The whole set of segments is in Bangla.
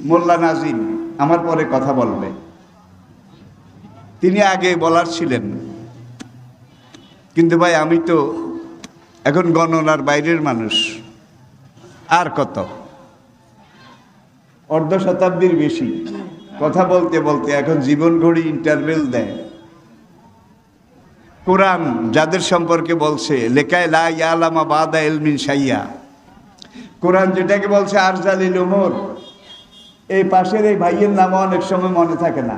মোল্লা নাজিম আমার পরে কথা বলবে, তিনি আগে বলার ছিলেন, কিন্তু ভাই আমি তো এখন গণনার বাইরের মানুষ, আর কত অর্ধ শতাব্দীর বেশি কথা বলতে বলতে এখন জীবন ঘড়ি ইন্টারভেল দেয়। কোরআন যাদের সম্পর্কে বলছে লেখায় লা ইয়ালামা বাদা ইলমিন শাইয়া, কোরআন যেটাকে বলছে আরজালিল উমর, এই পাশের এই ভাইয়ের নাম অনেক সময় মনে থাকে না,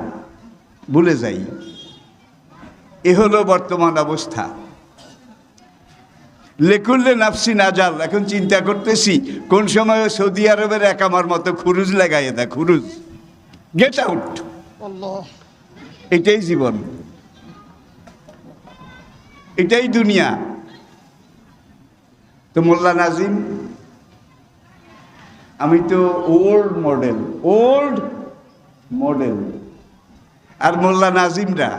ভুলে যাই। এ হলো বর্তমান অবস্থা। লেকুল্লে নাফসিন আজাল, এখন চিন্তা করতেছি কোন সময় সৌদি আরবের একামার মতো খুরুজ লাগাইয়ে দেয়, খুরুজ, গেট আউট। এটাই জীবন, এটাই দুনিয়া। তো মোল্লা নাজিম, আমি তো ওল্ড মডেল। আর মোল্লা নাজিমরা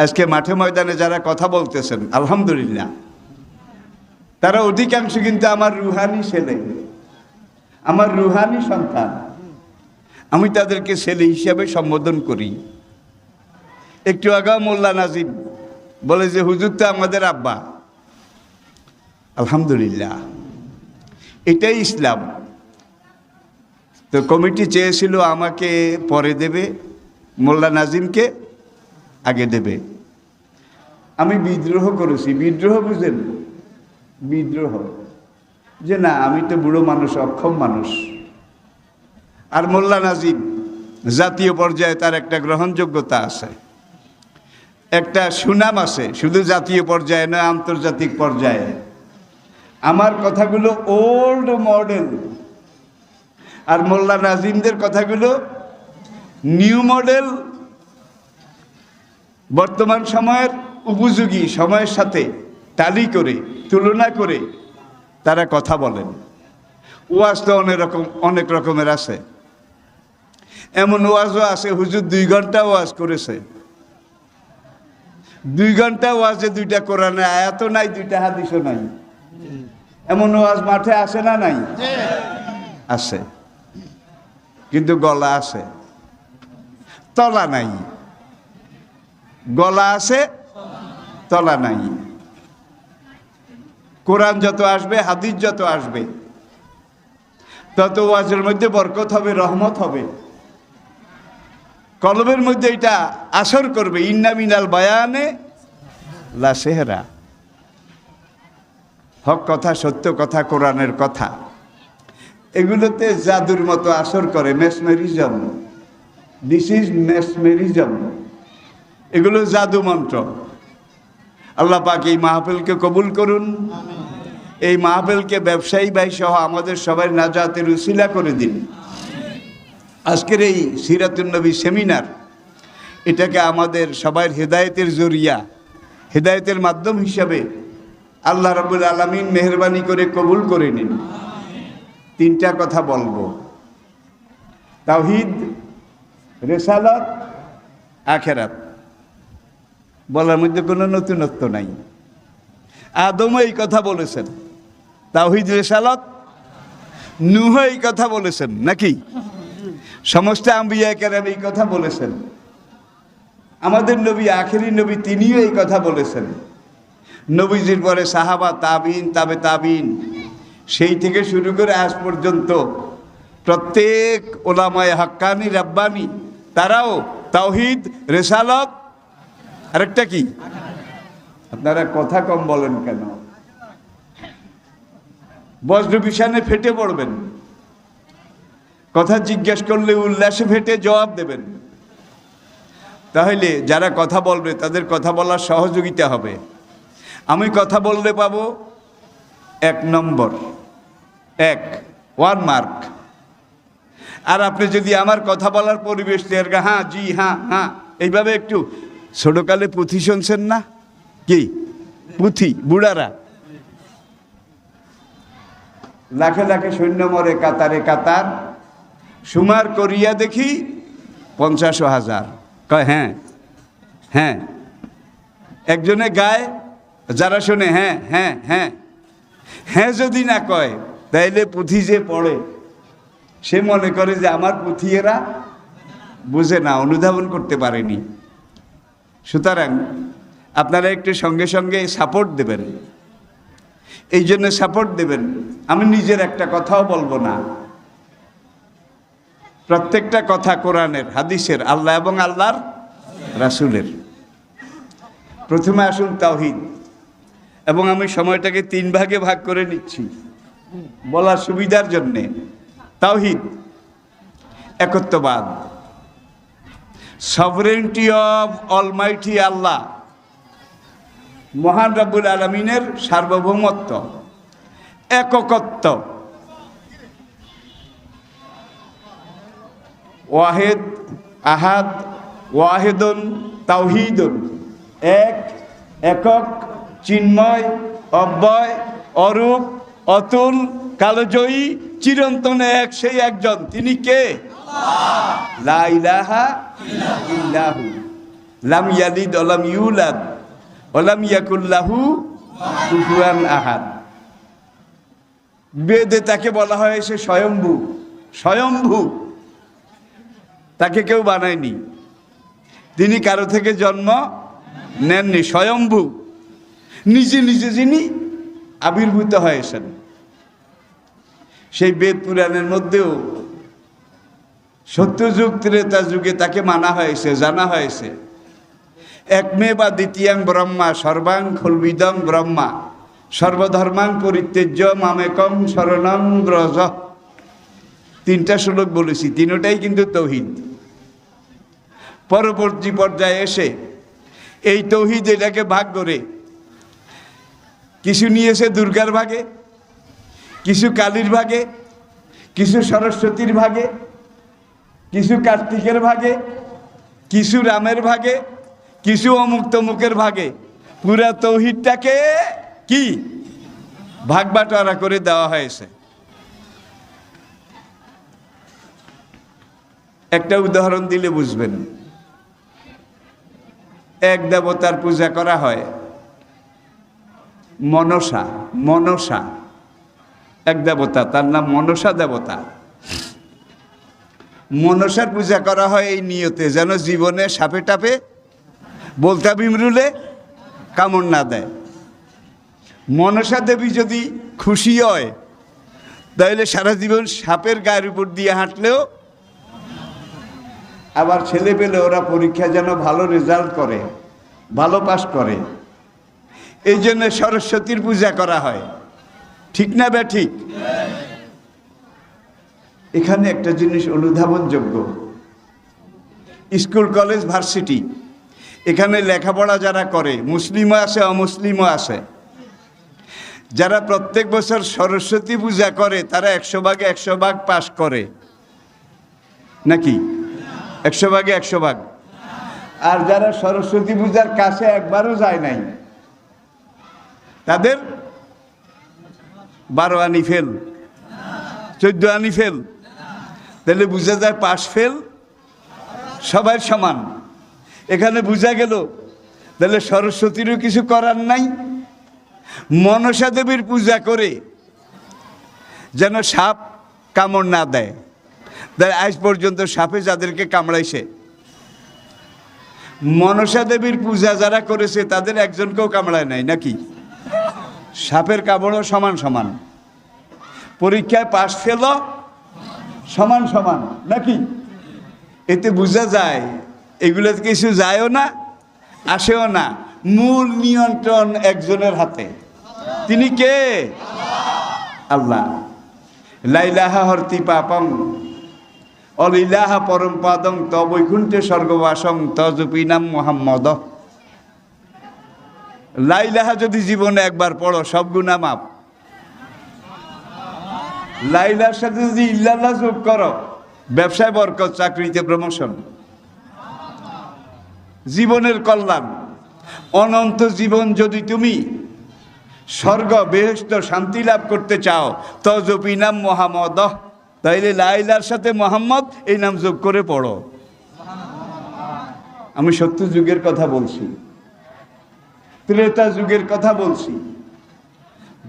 আজকে মাঠে ময়দানে যারা কথা বলতেছেন, আলহামদুলিল্লাহ, তারা অধিকাংশ কিন্তু আমার রুহানি ছেলে, আমার রুহানি সন্তান। আমি তাদেরকে ছেলে হিসাবে সম্বোধন করি। একটু আগে মোল্লা নাজিম বলে যে হুজুর তো আমাদের আব্বা, আলহামদুলিল্লাহ, এটাই ইসলাম। তো কমিটি চেয়েছিল আমাকে পরে দেবে, মোল্লা নাজিমকে আগে দেবে। আমি বিদ্রোহ করেছি। বিদ্রোহ বুঝেন? বিদ্রোহ যে না, আমি তো বুড়ো মানুষ, অক্ষম মানুষ। আর মোল্লা নাজিম জাতীয় পর্যায়ে তার একটা গ্রহণযোগ্যতা আছে, একটা সুনাম আছে, শুধু জাতীয় পর্যায়ে নয়, আন্তর্জাতিক পর্যায়ে। আমার কথাগুলো ওল্ড মডেল, আর মোল্লা নাজিমদের কথাগুলো নিউ মডেল, বর্তমান সময়ের উপযোগী, সময়ের সাথে টালি করে, তুলনা করে তারা কথা বলেন। ওয়াজ তো অনেক রকমের আছে। এমন ওয়াজও আছে হুজুর 2 ঘন্টা ওয়াজ করেছে, 2 ঘন্টা ওয়াজে 2টা কোরআনে আয়াতও নাই, 2টা হাদিসও নাই। এমন ওয়াজ মাঠে আসে না? নাই, আছে, কিন্তু গলা আছে, তলা নাই। গলা আছে, তলা নাই। কোরআন যত আসবে, হাদিস যত আসবে, তত ওয়াজের মধ্যে বরকত হবে, রহমত হবে, কলবের মধ্যে এটা আসর করবে। ইন্না মিনাল বায়ানে লা সেহরা, হক কথা, সত্য কথা, কোরআনের কথা, এগুলোতে জাদুর মতো আসর করে। মেসমেরিজম, দিস ইজ মেসমেরিজম, এগুলো জাদু মন্ত্র। আল্লাহ পাক এই মাহফিলকে কবুল করুন। এই মাহফিলকে ব্যবসায়ী ভাই সহ আমাদের সবাই নাজাতের উসিলা করে দিন। আজকের এই সিরাতুন নবী সেমিনার, এটাকে আমাদের সবার হেদায়েতের জরিয়া, হেদায়েতের মাধ্যম হিসাবে আল্লাহ রাব্বুল আলামিন মেহেরবানি করে কবুল করে নিন। 3টা কথা বলবো, তাওহীদ, রিসালাত, আখিরাত। বলার মধ্যে কোনো নতুনত্ব নাই। আদমও এই কথা বলেছেন, তাওহীদ, রিসালাত। নূহ এই কথা বলেছেন নাকি? সমস্ত আম্বিয়া কেরাম এই কথা বলেছেন। আমাদের নবী, আখেরি নবী, তিনিও এই কথা বলেছেন। নবীজির পরে সাহাবা, তাবিন, তাবে তাবিন, সেই থেকে শুরু করে আজ পর্যন্ত প্রত্যেক ওলামায়ে হাক্কানি, রাব্বানি, তারাও তাওহীদ, রিসালাত, আরেকটা কি? আপনারা কথা কম বলেন কেন? বজ্র বিষাণে ফেটে পড়বেন। কথা জিজ্ঞেস করলে উল্লাসে ফেটে জবাব দেবেন। তাহলে যারা কথা বলবে তাদের কথা বলার সহযোগিতা হবে। আমি কথা বললে পাবো 1 নম্বর, 1 মার্ক। আর আপনি যদি আমার কথা বলার পরিবেশ তৈরি, হ্যাঁ, জি, হ্যাঁ, হ্যাঁ, এইভাবে একটু, ছোটকালে পুঁথি শুনছেন না? কি পুঁথি? বুড়ারা লাখে লাখে সৈন্য মরে কাতারে কাতার, সুমার করিয়া দেখি 50,000। কয় হ্যাঁ, হ্যাঁ। একজনে গায়, যারা শোনে হ্যাঁ, হ্যাঁ, হ্যাঁ, হ্যাঁ যদি না কয় তাইলে পুঁথি যে পড়ে সে মনে করে যে আমার পুঁথিয়েরা বুঝে না, অনুধাবন করতে পারেনি। সুতরাং আপনারা একটু সঙ্গে সঙ্গে সাপোর্ট দেবেন। এই জন্য সাপোর্ট দেবেন, আমি নিজের একটা কথাও বলবো না, প্রত্যেকটা কথা কোরআনের, হাদিসের, আল্লাহ এবং আল্লাহর রাসূলের। প্রথমে আসুন তাওহীদ, এবং আমি সময়টাকে 3 ভাগে ভাগ করে নিচ্ছি বলার সুবিধার জন্যে। তাওহীদ, একত্ববাদ, সভরেন্টি অফ অলমাইটি আল্লাহ, মহান রব্বুল আলামিনের সার্বভৌমত্ব, এককত্ব, ওয়াহেদ, আহাদ, ওয়াহেদুন, তাওহীদুন, এক, একক, চিন্ময়, অব্যয়, অরূপ, অতুল, কালজয়ী, চিরন্তন এক, সেই একজন, তিনি কে? লা ইলাহা ইল্লাহু, লাম ইয়ালিদ ওয়া লাম ইউলাদ ওয়া লাম ইয়াকুল লাহু কুফুয়ান আহাদ। বেদে তাকে বলা হয়েছে স্বয়ম্ভু। স্বয়ম্ভু, তাকে কেউ বানায়নি, তিনি কারো থেকে জন্ম নেননি, স্বয়ম্ভু, নিজে নিজে যিনি আবির্ভূত হয়েছেন। সেই বেদ পুরাণের মধ্যেও সত্যযুগ ত্রেতা যুগে তাকে মানা হয়েছে, জানা হয়েছে। একমে বা দ্বিতীয়াং ব্রহ্মা সর্বাং খলবিদং ব্রহ্মা সর্বধর্মাং পরিত্যজ্য মামেকং শরণং ব্রজ। 3টা শ্লোক বলেছি, 3টাই কিন্তু তাওহীদ। পরবর্তী পর্যায়ে এসে এই তাওহীদ এটাকে ভাগ করে কিছু নিয়েছে দুর্গার ভাগে, কিছু কালীর ভাগে, কিছু সরস্বতীর ভাগে, কিছু কার্তিকের ভাগে, কিছু রামের ভাগে, কিছু অমুক তমুকের ভাগে। পুরা তাওহীদটাকে কি ভাগ বাটোয়ারা করে দেওয়া হয়েছে। একটা উদাহরণ দিলে বুঝবেন। এক দেবতার পূজা করা হয়, মনসা। মনসা এক দেবতা, তার নাম মনসা দেবতা। মনসার পূজা করা হয় এই নিয়তে, যেন জীবনে সাপে টাপে বলতা বিমরুলে কামড় না দেয়। মনসা দেবী যদি খুশি হয় তাহলে সারা জীবন সাপের গায়ের উপর দিয়ে হাঁটলেও, আবার ছেলে পেলে ওরা পরীক্ষা যেন ভালো রেজাল্ট করে, ভালো পাস করে, এই জন্য সরস্বতীর পূজা করা হয়। ঠিক না বে ঠিক? এখানে একটা জিনিস অনুধাবনযোগ্য, স্কুল কলেজ ভার্সিটি, এখানে লেখাপড়া যারা করে, মুসলিমও আছে অমুসলিমও আছে, যারা প্রত্যেক বছর সরস্বতী পূজা করে তারা 100 ভাগে 100 ভাগ পাস করে নাকি? 100 ভাগে 100 ভাগ। আর যারা সরস্বতী পূজার কাছে একবারও যায় নাই তাদের 12 আনি ফেল, 14 আনি ফেল। তাহলে বুঝা যায় পাস ফেল সবাই সমান। এখানে বুঝা গেল তাহলে সরস্বতীরও কিছু করার নাই। মনসা দেবীর পূজা করে যেন সাপ কামড় না দেয়। আজ পর্যন্ত সাপে যাদেরকে কামড়াইছে, মনসা দেবীর পূজা যারা করেছে তাদের একজনকেও কামড়ায় নাই নাকি? সাপের কামড়ও সমান সমান, পরীক্ষায় পাস ফেল সমান সমান নাকি? এতে বোঝা যায় এগুলো কিছু যায়ও না আসেও না, মূল নিয়ন্ত্রণ একজনের হাতে। তিনি কে? আল্লাহ। লাইলাহা হরতি পাপং অলিলাহা পরম পাদং তবৈকুণ্ঠে স্বর্গবাসং তজপি নাম মোহাম্মদ। লাইলাহা যদি জীবনে একবার পড়ো সব গুনাহ মাপ। লাইলার সাথে যদি ইল্লাল্লাহ যোগ করো, ব্যবসায় বরকত, চাকরিতে প্রমোশন, জীবনের কল্যাণ, অনন্ত জীবন। যদি তুমি স্বর্গ বেহেশত শান্তি লাভ করতে চাও, তজপি নাম মোহাম্মদ, তাইলে লাইলার সাথে মোহাম্মদ এই নাম যোগ করে পড়ো। আমি সত্য যুগের কথা বলছি, ত্রেতা যুগের কথা বলছি,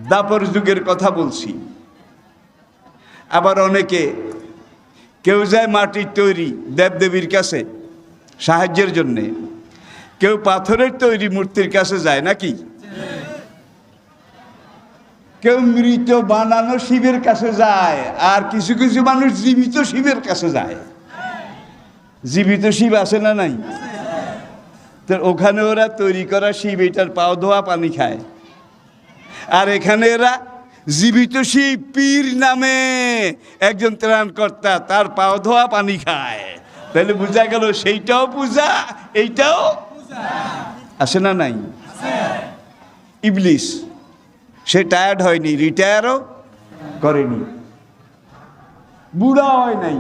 দ্বাপর যুগের কথা বলছি। আবার অনেকে কেউ যায় মাটির তৈরি দেবদেবীর কাছে সাহায্যের জন্যে, কেউ পাথরের তৈরি মূর্তির কাছে যায় নাকি, কেউ মৃত বানানো শিবের কাছে যায়, আর কিছু কিছু মানুষ জীবিত শিবের কাছে যায়। জীবিত শিব আছে না নাই? তো ওখানে ওরা তৈরি করা শিব এটার পাও ধোয়া পানি খায়, আর এখানে এরা জীবিত শিব পীর নামে একজন ত্রাণকর্তা, তার পাও ধোয়া পানি খায়। তাহলে বোঝা গেল সেইটাও পূজা, এইটাও আছে না নাই? ইবলিস সে টায়ার্ড হয়নি, রিটায়ারও করেনি, বুড়া হয় নাই।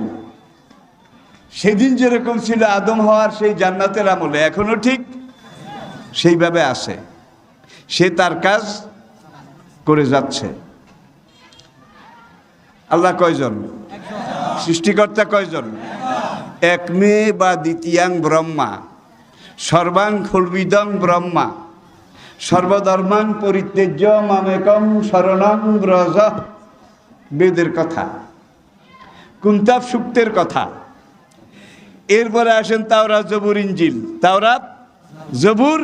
সেদিন যেরকম ছিল আদম হওয়ার সেই জান্নাতের আমলে, এখনো ঠিক সেইভাবে আছে। সে তার কাজ করে যাচ্ছে। আল্লাহ কয়জন? সৃষ্টিকর্তা কয়জন? এক মে বা দ্বিতীয়াং ব্রহ্মা সর্বাং খলবিদং ব্রহ্মা সর্বধর্মাং পরিত্যজ্য মামেকং শরণং ব্রজ। বেদের কথা, কুন্তাব সূক্তের কথা। এরপরে আসেন তাওরাত, জবুর, ইনজিল। তাওরাত, জবুর,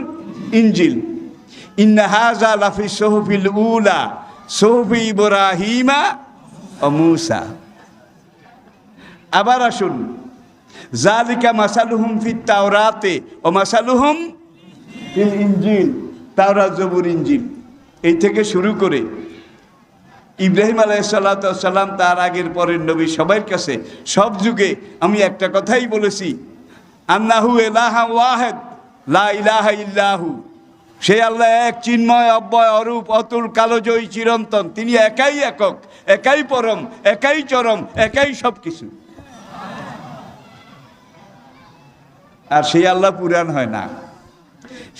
ইনজিল। ইন্না হাযা লাফি সুহুফিল উলা সুহুফি ইব্রাহিমা ও মূসা। আবার আসুন, যালিকা মাসালুহুম ফিত তাওরাতে ও মাসালুহুম ফিল ইনজিল। তাওরাত, জবুর, ইনজিল এই থেকে শুরু করে ইব্রাহিম আলাইহিসসালাম তার আগের পরের নবী সবার কাছে সব যুগে আমি একটা কথাই বলেছি, আন্নাহু ইলাহা ওয়াহিদ লা ইলাহা ইল্লাহু। সেই আল্লাহ এক, চিন্ময়, অব্যয়, অরূপ, অতুল, কালজয়ী, চিরন্তন। তিনি একাই একক, একাই পরম, একাই চরম, একাই সব কিছু। আর সেই আল্লাহ পুরাণ হয় না।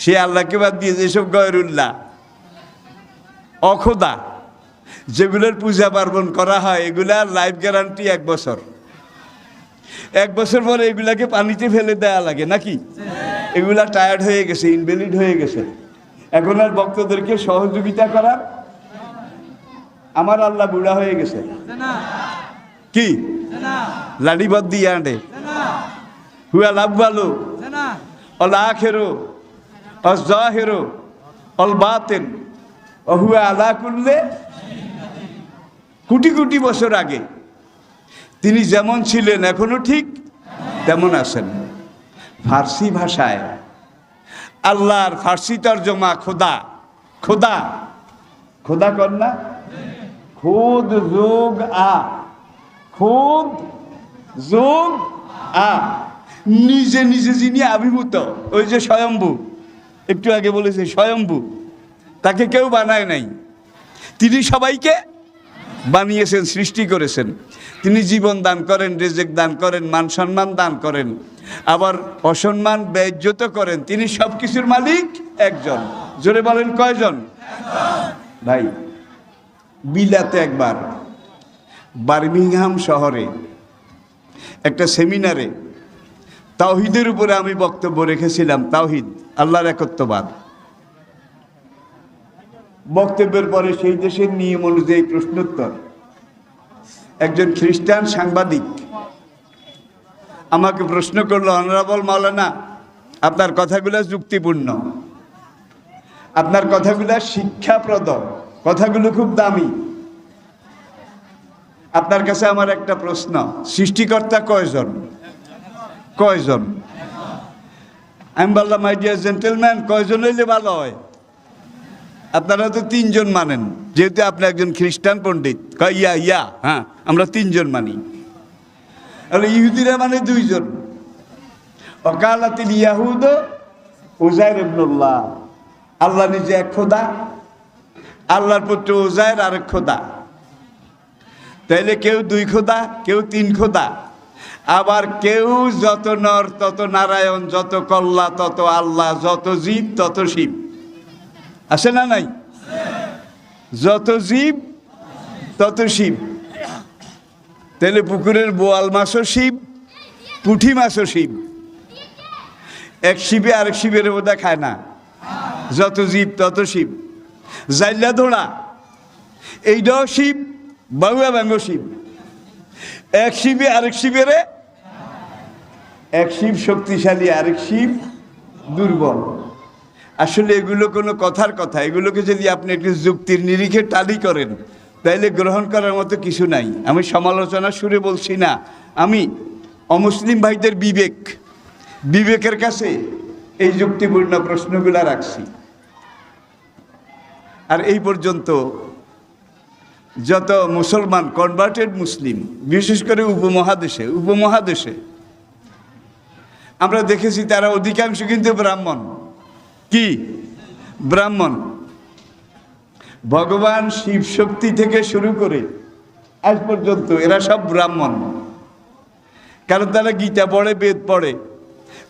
সে আল্লাহকে বাদ দিয়ে যেসব গয়রুল্লাহ, অখোদা, যেগুলোর পূজা পার্বণ করা হয়, এগুলার লাইফ গ্যারান্টি 1 বছর। 1 বছর পরে এগুলাকে পানিতে ফেলে দেয়া লাগে নাকি? এগুলা টায়ার্ড হয়ে গেছে, ইনভ্যালিড হয়ে গেছে। এখন আর ভক্তদেরকে সহযোগিতা করার, আমার আল্লাহ বুড়া হয়ে গেছে কি লাডিবাদ দিয়ে আনে হুয়া লাভবালো অল আখেরো অজাহেরো অল বাতেন অহুয়া আলা করলে। কোটি কোটি বছর আগে তিনি যেমন ছিলেন এখনো ঠিক তেমন আছেন। ফার্সি ভাষায় আল্লাহর ফার্সি তর্জমা খোদা। খোদা, খোদা কর না, খুদ যোগ আ, খুদ যোগ আ, নিজে নিজে যিনি আবির্ভূত। ওই যে স্বয়ম্ভু, একটু আগে বলেছে স্বয়ম্ভু, তাকে কেউ বানায় নাই, তিনি সবাইকে বানিয়েছেন, সৃষ্টি করেছেন। তিনি জীবন দান করেন, রিজিক দান করেন, মান সম্মান দান করেন, আবার অসম্মান বেইজ্জত করেন। তিনি সব কিছুর মালিক একজন। জোরে বলেন কয়জন? ভাই, বিলাতে একবার বার্মিংহাম শহরে একটা সেমিনারে তাওহীদের উপরে আমি বক্তব্য রেখেছিলাম। তাওহীদ, আল্লাহর একত্ববাদ। বক্তব্যের পরে সেই দেশের নিয়ম অনুযায়ী প্রশ্নোত্তর। একজন খ্রিস্টান সাংবাদিক আমাকে প্রশ্ন করলো, অনারেবল মাওলানা, আপনার কথাগুলো যুক্তিপূর্ণ, আপনার কথাগুলো শিক্ষাপ্রদ, কথাগুলো খুব দামি। আপনার কাছে আমার একটা প্রশ্ন, সৃষ্টিকর্তা কয়জন? কয়জন? আমি বললাম, মাই ডিয়ার জেন্টেলম্যান, কয়জন হইলে ভালো হয়? আপনারা তো 3 জন মানেন, যেহেতু আপনি একজন খ্রিস্টান পণ্ডিত। ইয়া ইয়া, হ্যাঁ, আমরা 3 জন মানি। ইহুদিরা মানে 2 জন। ওয়াকালাতিল ইয়াহুদ উযাইর ইবনুল্লাহ, আল্লাহ নিজে এক খোদা, আল্লাহর পুত্র উযাইর আরেক খোদা। তাইলে কেউ 2 খোদা, কেউ 3 খোদা, আবার কেউ যত নর তত নারায়ণ, যত কল্লা তত আল্লাহ, যত জীব তত শিব। আছে না নাই? যত জীব তত শিব। তাহলে পুকুরের বোয়াল মাছও শিব, পুঁটি মাছও শিব। এক শিবে আরেক শিবের বোধা খায় না। যত জীব তত শিব। জাইলা ধোড়া এইটাও শিব, বাউয়া ব্যাঙ্গ শিব। এক শিবে আরেক শিবেরে, এক শিব শক্তিশালী আরেক শিব দুর্বল। আসলে এগুলো কোনো কথার কথা, এগুলোকে যদি আপনি একটু যুক্তির নিরিখে টালি করেন তাইলে গ্রহণ করার মতো কিছু নাই। আমি সমালোচনা সুরে বলছি না, আমি অমুসলিম ভাইদের বিবেকের কাছে এই যুক্তিপূর্ণ প্রশ্নগুলো রাখছি। আর এই পর্যন্ত যত মুসলমান কনভার্টেড মুসলিম, বিশেষ করে উপমহাদেশে আমরা দেখেছি তারা অধিকাংশ কিন্তু ব্রাহ্মণ। কি ব্রাহ্মণ? ভগবান শিব শক্তি থেকে শুরু করে আজ পর্যন্ত এরা সব ব্রাহ্মণ। কারণ তারা গীতা পড়ে, বেদ পড়ে।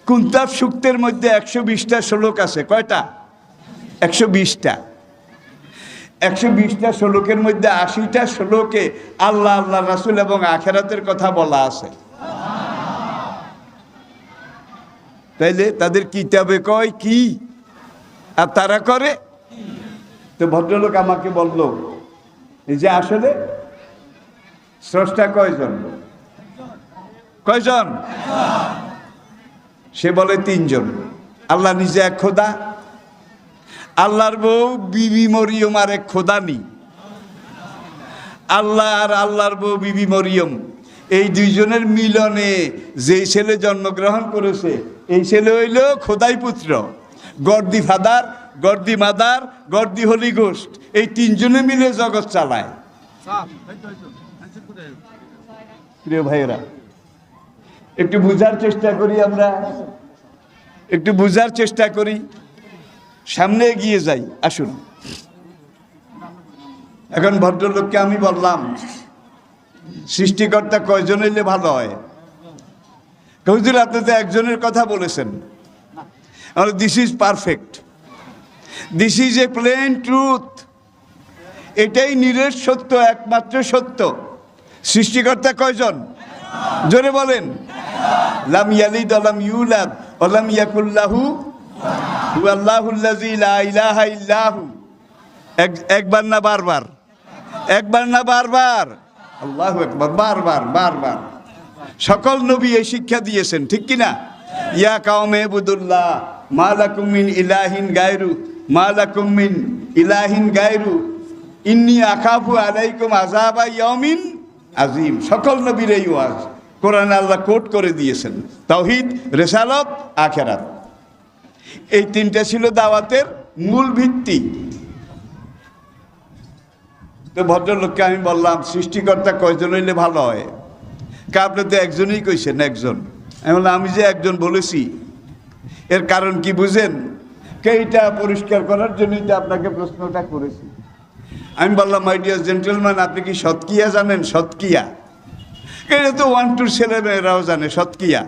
কুন্তাব সূক্তের মধ্যে 120টা শ্লোক আছে। কয়টা? 120টা। 120টা শ্লোকের মধ্যে 80টা শ্লোকে আল্লাহ, আল্লাহ রাসূল এবং আখিরাতের কথা বলা আছে। তাইলে তাদের কিতাবে কয় কি আর তারা করে। তো ভদ্রলোক আমাকে বলল যে আসলে স্রষ্টা কয়জন? সে বলে 3 জন। আল্লাহ নিজে এক খোদা, আল্লাহর বউ বিবি মরিয়ম আর এক খোদা নি। আল্লাহ আর আল্লাহর বউ বিবি মরিয়ম এই 2 জনের মিলনে যে ছেলে জন্মগ্রহণ করেছে এই ছেলে হইল খোদাই পুত্র। God the Father, God the Mother, God the Holy Ghost, এই 3 জনে মিলে জগৎ চালায়। প্রিয় ভাইয়েরা, একটু বুঝার চেষ্টা করি, আমরা একটু বুঝার চেষ্টা করি, সামনে এগিয়ে যাই। আসুন, এখন ভদ্রলোককে আমি বললাম সৃষ্টিকর্তা কয়জন হইলে ভালো হয়? হুজুর আপনি তো একজনের কথা বলেছেন। This is perfect, this is a plain truth. এটাই নিরেট সত্য, একমাত্র সত্য। সৃষ্টিকর্তা কয়জন? জোরে বলেন। লাম ইয়ালিদ ওয়ালাম ইউলাদ ওয়ালাম ইয়াকুল লাহু হুয়াল্লাহুল্লাযী লা ইলাহা ইল্লাহু। একবার না বারবার? একবার না বারবার? আল্লাহু আকবার, বারবার বারবার। সকল নবী এই শিক্ষা দিয়েছেন, ঠিক কি না? ইয়া কাওমে ইবুদুল্লাহ মা লাকুম মিন ইলাহিন গায়রু, মা লাকুম মিন ইলাহিন গায়রু, ইন্নী আখাফু আলাইকুম আযাবা ইয়াউমিন আযীম। সকল নবীর এই ওয়াজ কোরআনে আল্লাহ কোট করে দিয়েছেন। তাওহীদ, রিসালাত, আখিরাত, এই 3টা ছিল দাওয়াতের মূল ভিত্তি। তো ভদ্রলোককে আমি বললাম সৃষ্টিকর্তা কয়জন হইলে ভালো হয়? আপনি তো একজনই কইছেন, একজন। আমি বললাম আমি যে একজন বলেছি এর কারণ কি বুঝেন? এইটা পরিষ্কার করার জন্যই তো আপনাকে প্রশ্নটা করেছি। আমি বললাম মাই ডিয়ার জেন্টলম্যান, আপনি কি সৎকিয়া জানেন? সৎকিয়া এটা তো 1-2 ছেলেমেয়েরাও জানে সৎকিয়া।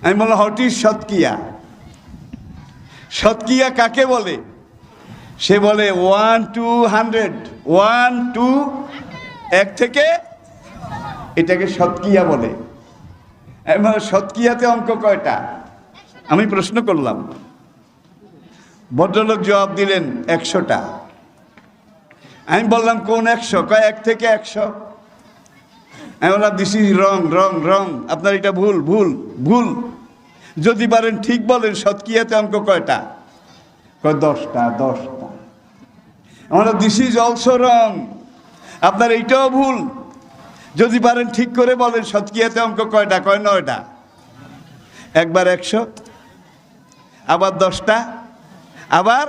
আমি বললাম হোয়াট ইজ সৎকিয়া? সৎকিয়া কাকে বলে? সে বলে 1 to 100, 1 to 1 থেকে, এটাকে সৎকিয়া বলে। সৎকিয়াতে অঙ্ক কয়টা? আমি প্রশ্ন করলাম, ভদ্রলোক জবাব দিলেন 100টা। আমি বললাম কোন 100? কয় 1 থেকে 100। আমি বললাম দিস ইজ রং রং রং, আপনার এটা ভুল ভুল ভুল। যদি পারেন ঠিক বলেন, সৎকিয়াতে অঙ্ক কয়টা? কয় 10টা 10টা। আমরা দিস ইজ অলসো রং, আপনার এইটাও ভুল। যদি পারেন ঠিক করে বলেন সৎকিয়াতে অঙ্ক কয়টা? কয় 9টা। একবার 100, আবার 10টা, আবার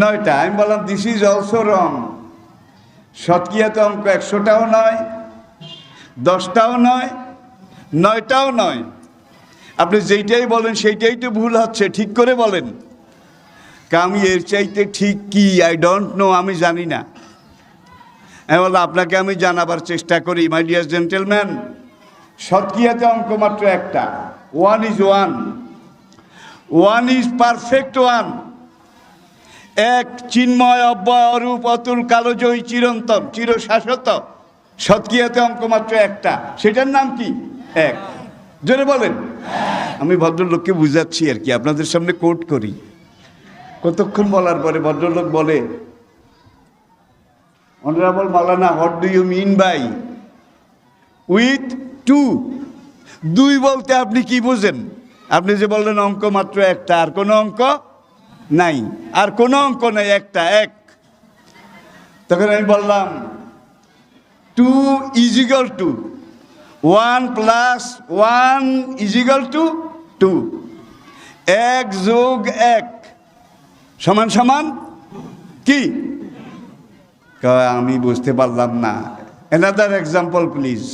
9টা। আমি বললাম দিস ইজ অলসো রং, সৎকিয়াতে অঙ্ক 100টাও নয়, 10টাও নয়, 9টাও নয়। আপনি যেইটাই বলেন সেইটাই তো ভুল হচ্ছে, ঠিক করে বলেন। আমি এর চাইতে ঠিক কি আই ডোন্ট নো, আমি জানি না। বললাম আপনাকে আমি জানাবার চেষ্টা করি। মাই ডিয়ার জেন্টেলম্যান, সৎকিয়াতে অঙ্ক মাত্র একটা, 1 is 1, 1 is পারফেক্ট 1। এক চিন্ময় অব্যয় অরূপ অতুল কালজয়ী চিরন্তন চিরশাশ্বত। সৎকিয়াতে অঙ্ক মাত্র একটা, সেটার নাম কি? 1। জোরে বলেন। আমি ভদ্রলোককে বুঝাচ্ছি আর কি, আপনাদের সামনে কোট করি। কতক্ষণ বলার পরে ভদ্রলোক বলে, honourable Maulana, what do you mean by with two. দুই বলতে আপনি কি বুঝেন? আপনি যে বললেন অঙ্ক মাত্র একটা, আর কোনো অঙ্ক নাই, আর কোনো অঙ্ক নাই, একটা এক। তখন আমি বললাম 2 = 2, 1 + 1 = 2, 1 + 1 সমান সমান কি? আমি বুঝতে পারলাম না। Another example please.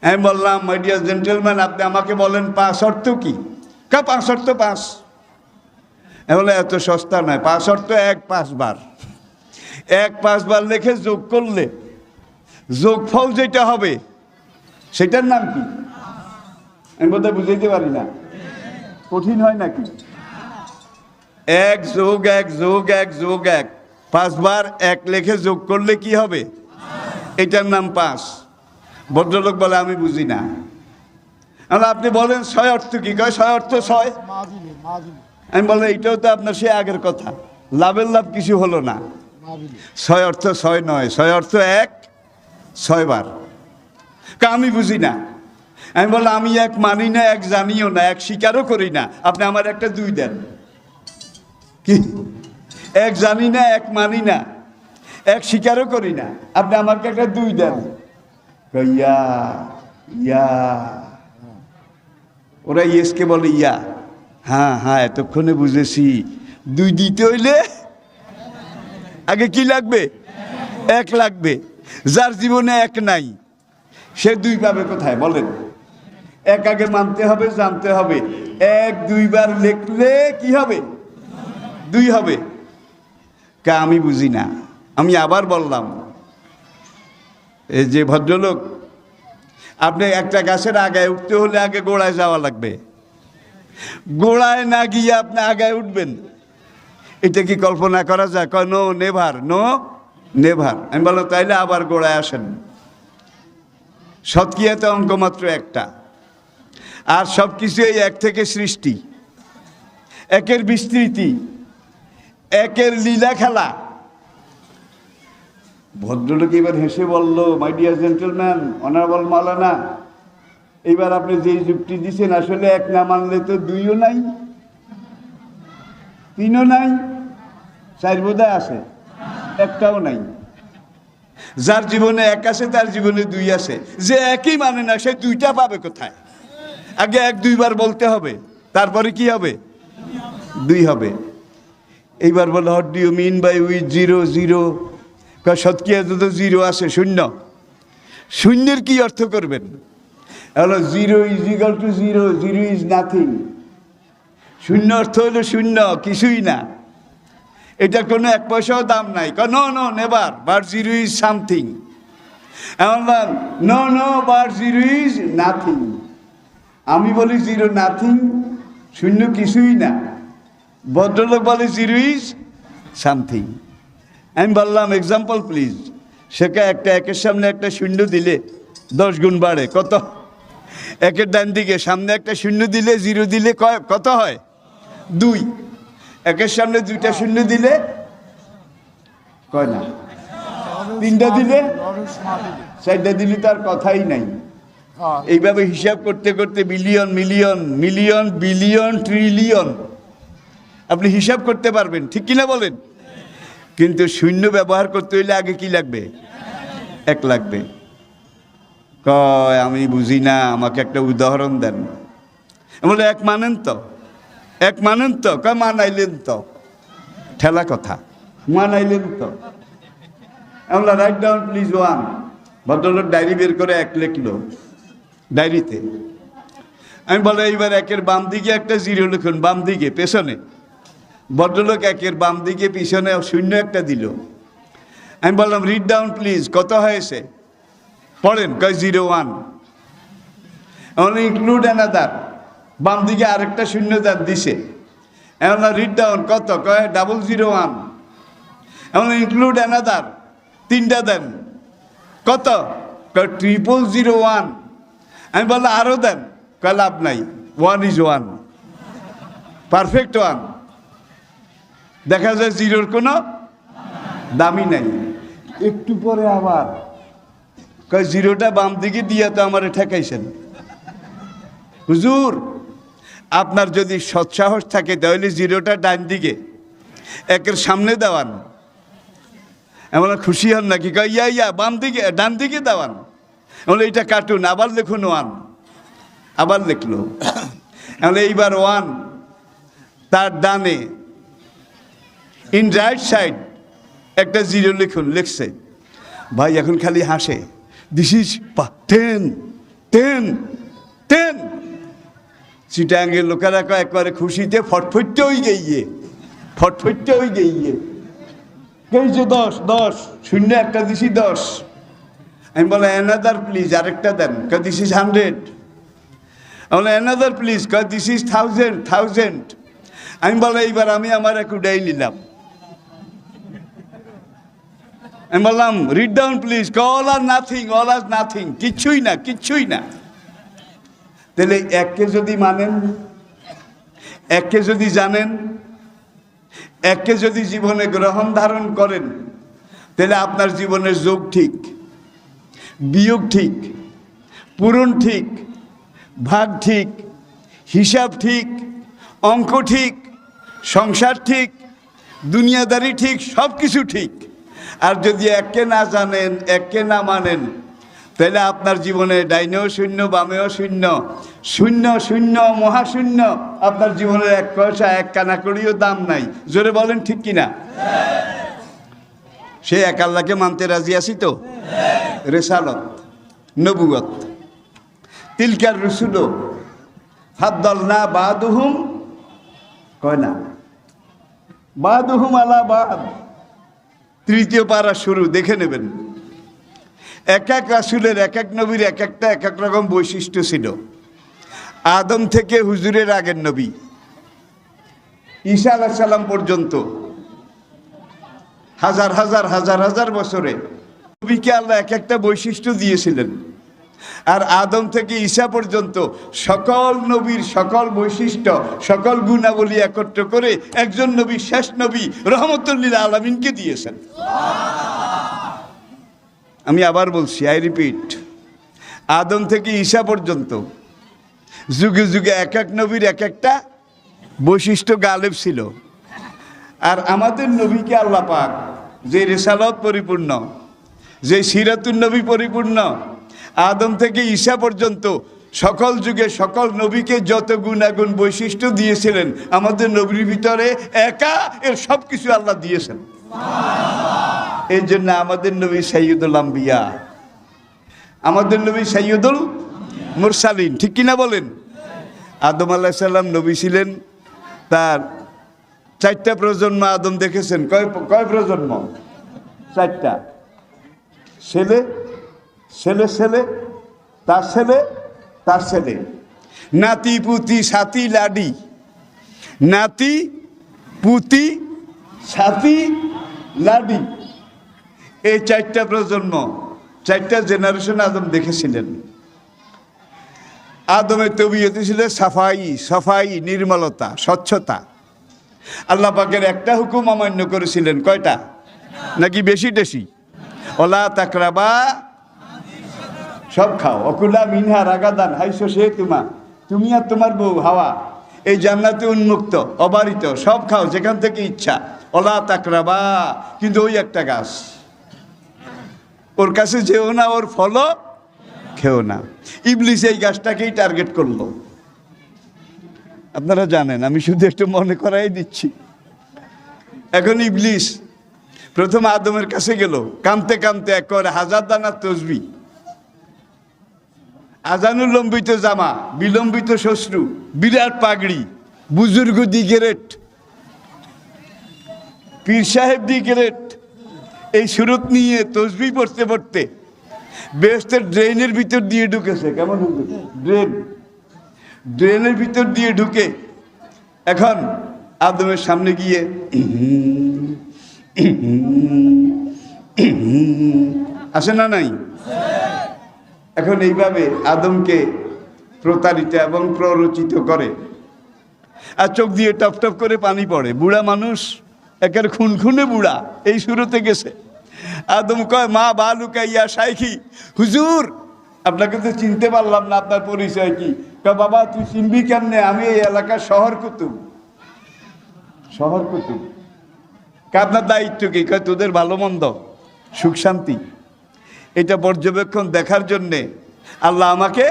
আমি বললাম, মাই ডিয়ার জেন্টলম্যান, আপনি আমাকে বলেন 5 অর্থ কি? 5 অর্থ 5। বলে এত সস্তা নয়, 5 অর্থ 1 5 বার, 1 5 বার লিখে যোগ করলে যোগফল যেটা হবে সেটার নাম কি? আমি বোধহয় বুঝাইতে পারি না, কঠিন হয় নাকি? 1 + 1 + 1 + 1, 5 বার 1 লিখে যোগ করলে কি হবে? এটার নাম 5। ভদ্রলোক বলে আমি বুঝি না। আপনি বলেন 6 অর্থ কি? কয় 6 অর্থ 6। আমি বললাম এটাও তো আপনার সে আগের কথা, লাভের লাভ কিছু হলো না। 6 অর্থ 6 নয়, 6 অর্থ 1 6 বার। আমি বুঝি না। আমি বললাম আমি 1 মানি না, 1 জানিও না, 1 স্বীকারও করি না, আপনি আমার একটা 2 দেন। কি? 1 জানি না, 1 মানি না, 1 স্বীকারও করি না, আপনি আমাকে একটা 2 দেন। ইয়া ইয়া, ওরা ইয়েসকে বলে ইয়া। হ্যাঁ হ্যাঁ, এতক্ষণে বুঝেছি। 2 দিতে হইলে আগে কি লাগবে? 1 লাগবে। যার জীবনে 1 নাই সে 2 পাবে কোথায় বলেন? 1 আগে মানতে হবে, জানতে হবে। 1 2 বার লিখলে কি হবে? 2 হবে। আমি বুঝি না। আমি আবার বললাম, এই যে ভদ্রলোক, আপনি একটা গাছের আগায় উঠতে হলে আগে গোড়ায় যাওয়া লাগবে, গোড়ায় না গিয়ে আপনি আগায় উঠবেন, এটা কি কল্পনা করা যায়? কয় নো নেভার, নো নেভার। আমি বললাম তাইলে আবার গোড়ায় আসেন। সৎকিয়াতে অঙ্ক মাত্র একটা, আর সব কিছু এই 1 থেকে সৃষ্টি, 1-এর বিস্তৃতি, 1-এর লীলা খেলা। ভদ্রলোক এবার হেসে বলল, মাই ডিয়ার জেন্টলম্যান, অনারেবল মাওলানা, এইবার আপনি যে যুক্তি দিচ্ছেন, আসলে 1 না মানলে তো 2ও নাই, 3ও নাই, 4 বোধহয় আছে, একটাও নাই। যার জীবনে 1 আছে তার জীবনে 2 আছে। যে 1ই মানে না সে 2টা পাবে কোথায়? আগে 1 2 বার বলতে হবে, তারপরে কি হবে? 2 হবে। এইবার বলে what do you mean by with 0 0? সৎকিয়াতে তো 0 আছে, শূন্য। শূন্যের কি অর্থ করবেন? হলো 0 = 0, 0 ইজ নাথিং। শূন্য অর্থ হলো শূন্য, কিছুই না, এটা কোনো 1 পয়সাও দাম নাই। No no never, but 0 is something. এমন no no, but 0 is nothing. আমি বলি 0 নাথিং, শূন্য কিছুই না। ভদ্রলোক বলে 0 ইজ সামথিং। আমি বললাম এক্সাম্পল প্লিজ। সেটা একটা 1-এর সামনে একটা শূন্য দিলে 10 গুণ বাড়ে। কত? 1-এর ডান দিকে সামনে একটা শূন্য দিলে, 0 দিলে কত হয়? 2। 1-এর সামনে 2টা শূন্য দিলে কয় না? 3টা দিলে, 4টা দিলে তার কথাই নাই। এইভাবে হিসাব করতে করতে billion million million billion trillion আপনি হিসাব করতে পারবেন, ঠিক কিনা বলেন? কিন্তু শূন্য ব্যবহার করতে হইলে আগে কি লাগবে? 1 লাগবে। কয় আমি বুঝি না, আমাকে একটা উদাহরণ দেন। বলে 1 মানেন তো? 1 মানেন তো? কয় মানাইলেন তো। ঠেলা কথা, মানাইলেন তো। আমরা রাইট ডাউন প্লিজ 1। ভদ্রলোক ডায়েরি বের করে 1 লিখলো ডায়েরিতে। আমি বলে এইবার 1-এর বাম দিকে একটা 0 লিখুন, বাম দিকে পেছনে। ভদ্রলোক 1-এর বাম দিকে পিছনে শূন্য একটা দিল। আমি বললাম রিড ডাউন প্লিজ, কত হয়েছে পড়েন। কয় 0 1। এমন ইনক্লুড অ্যানাদার, বাম দিকে আরেকটা শূন্য দিছে। এমন রিড ডাউন কত? কয় 001। এমন ইনক্লুড অ্যানাদার, 3টা দেন। কত? কয় 001। আমি বললাম আরও দেন। কয় লাভ নাই, 1 is 1, পারফেক্ট 1। দেখা যায় 0-র কোনো দামই নাই। একটু পরে আবার কয় জিরোটা বাম দিকে দিয়া তো আমারে ঠেকাইছেন। হুজুর আপনার যদি সৎসাহস থাকে তাহলে জিরোটা ডান দিকে একের সামনে দেওয়ান। এমন খুশি হন নাকি? কয় ইয়া ইয়া বাম দিকে ডান দিকে দেওয়ান। এমন এইটা কার্টুন, আবার লিখুন ওয়ান। আবার লিখলো। এমন এইবার ওয়ান, তার ডানে ইন রাইট সাইড একটা জিরো লিখুন। লিখছে। ভাই এখন খালি হাসে। This is 10 10 10। চিটাঙ্গের লোকেরা একবারে খুশিতে ফটফটতে হয়ে গিয়ে ফটফটতে হয়ে গিয়ে এই যে 10 10 শূন্য একটা দিছি 10। আমি বলে অ্যানাদার প্লিজ, আরেকটা দেন। This is 100। বলে অ্যানাদার প্লিজ, দিস ইজ 1000। আমি বলে এইবার আমি আমার একটু ডাই নিলাম। আমি বললাম read down please. All or nothing, all or nothing, কিচ্ছুই না, কিচ্ছুই না। তাহলে এককে যদি মানেন, এককে যদি জানেন, এককে যদি জীবনে গ্রহণ ধারণ করেন, তাহলে আপনার জীবনের যোগ ঠিক, বিয়োগ ঠিক, পূরণ ঠিক, ভাগ ঠিক, হিসাব ঠিক, অঙ্ক ঠিক, সংসার ঠিক, দুনিয়াদারি ঠিক, সব কিছু ঠিক। আর যদি এককে না জানেন, এককে না মানেন, তাহলে আপনার জীবনে ডাইনেও শূন্য, বামেও শূন্য, শূন্য শূন্য মহাশূন্য। আপনার জীবনের এক পয়সা, এক কানাকড়িও দাম নাই। জোরে বলেন ঠিক কিনা? সে এক আল্লাহকে মানতে রাজি আছি তো? রেসালত, নবুয়ত, তিলকার রসুল ফাদ্দালনা বাদুহুম, কয় না বাদুহুম আলা বাদ। তৃতীয় পারা শুরু, দেখে নেবেন। এক এক রাসূলের, এক এক নবীর এক একটা এক এক রকম বৈশিষ্ট্য ছিল। আদম থেকে হুজুরের আগের নবী ঈসা আলাইহিস সালাম পর্যন্ত হাজার হাজার হাজার হাজার বছরে নবীকে আল্লাহ এক একটা বৈশিষ্ট্য দিয়েছিলেন। আর আদম থেকে ঈসা পর্যন্ত সকল নবীর সকল বৈশিষ্ট্য, সকল গুণাবলী একত্র করে একজন নবী, শেষ নবী রহমতুল লিল আলামিনকে দিয়েছেন। আমি আবার বলছি, আই রিপিট, আদম থেকে ঈসা পর্যন্ত যুগে যুগে এক এক নবীর এক একটা বৈশিষ্ট্য গালেব ছিল। আর আমাদের নবীকে আল্লাহ পাক যে রিসালাত পরিপূর্ণ, যে সিরাতুন নবী পরিপূর্ণ, আদম থেকে ঈসা পর্যন্ত সকল যুগে সকল নবীকে যত গুণাগুণ বৈশিষ্ট্য দিয়েছিলেন, আমাদের নবীর ভিতরে একা এর সব কিছু আল্লাহ দিয়েছেন। এই জন্য আমাদের নবী সাইয়্যিদুল আম্বিয়া, আমাদের নবী সাইয়্যিদুল মুরসালিন, ঠিক কিনা বলেন? আদম আলাইহিস সালাম নবী ছিলেন, তার 4টা প্রজন্ম আদম দেখেছেন। কয় প্রজন্ম? 4টা। ছেলে, ছেলে ছেলে, তার ছেলে, তার ছেলে, নাতি পুতি সাথী লাডি, নাতি পুতি সাথী লাডি, এই 4টা প্রজন্ম, 4টা জেনারেশন আদম দেখেছিলেন। আদমের তবিয়তে ছিল সাফাই, সাফাই, নির্মলতা, স্বচ্ছতা। আল্লাহ পাকের একটা হুকুম অমান্য করেছিলেন। কয়টা? নাকি বেশি টেশি? ওলা তাকরাবা, সব খাও, অকুলা মিনহা রাগাদান হাইসো সে তোমা, তুমি আর তোমার বউ হাওয়া এই জান্নাতে উন্মুক্ত, অবারিত, সব খাও যেখান থেকে ইচ্ছা। ওলা তাকরাবা, কিন্তু ওই একটা গাছ, ওর কাছে যেও না, ওর ফলও খেও না। ইবলিস এই গাছটাকেই টার্গেট করলো। আপনারা জানেন, আমি শুধু একটু মনে করাই দিচ্ছি। এখন ইবলিস প্রথম আদমের কাছে গেল, কামতে কামতে একবারে 1000 দানার তসবি, আজানুলম্বিত জামা, বিলম্বিত শ্বশ্রু, বিরাট পাগড়ি, বুজুর্গ দি গ্রেট, পীর সাহেব দি গ্রেট, এই সুরত নিয়ে তসবি পড়তে পড়তে বেহেশতের ড্রেনের ভিতর দিয়ে ঢুকেছে। কেমন ড্রেন, ড্রেনের ভিতর দিয়ে ঢুকে এখন আদমের সামনে গিয়ে আসে না নাই? এখন এইভাবে আদমকে প্রতারিত এবং প্ররোচিত করে, আর চোখ দিয়ে টপ টপ করে পানি পড়ে। বুড়া মানুষ, একের খুনখুনে বুড়া, এই শুরুতে গেছে। আদম কয় মা বালুকা ইয়া শাইখি, হুজুর আপনাকে তো চিনতে পারলাম না, আপনার পরিচয় কি? কয় বাবা তুই চিনবি কেমনে, আমি এই এলাকার শহর কুতুব। শহর কুতুব। আপনার দায়িত্ব কি? কয় তোদের ভালো মন্দ সুখ শান্তি এটা পর্যবেক্ষণ দেখার জন্যে আল্লাহ আমাকে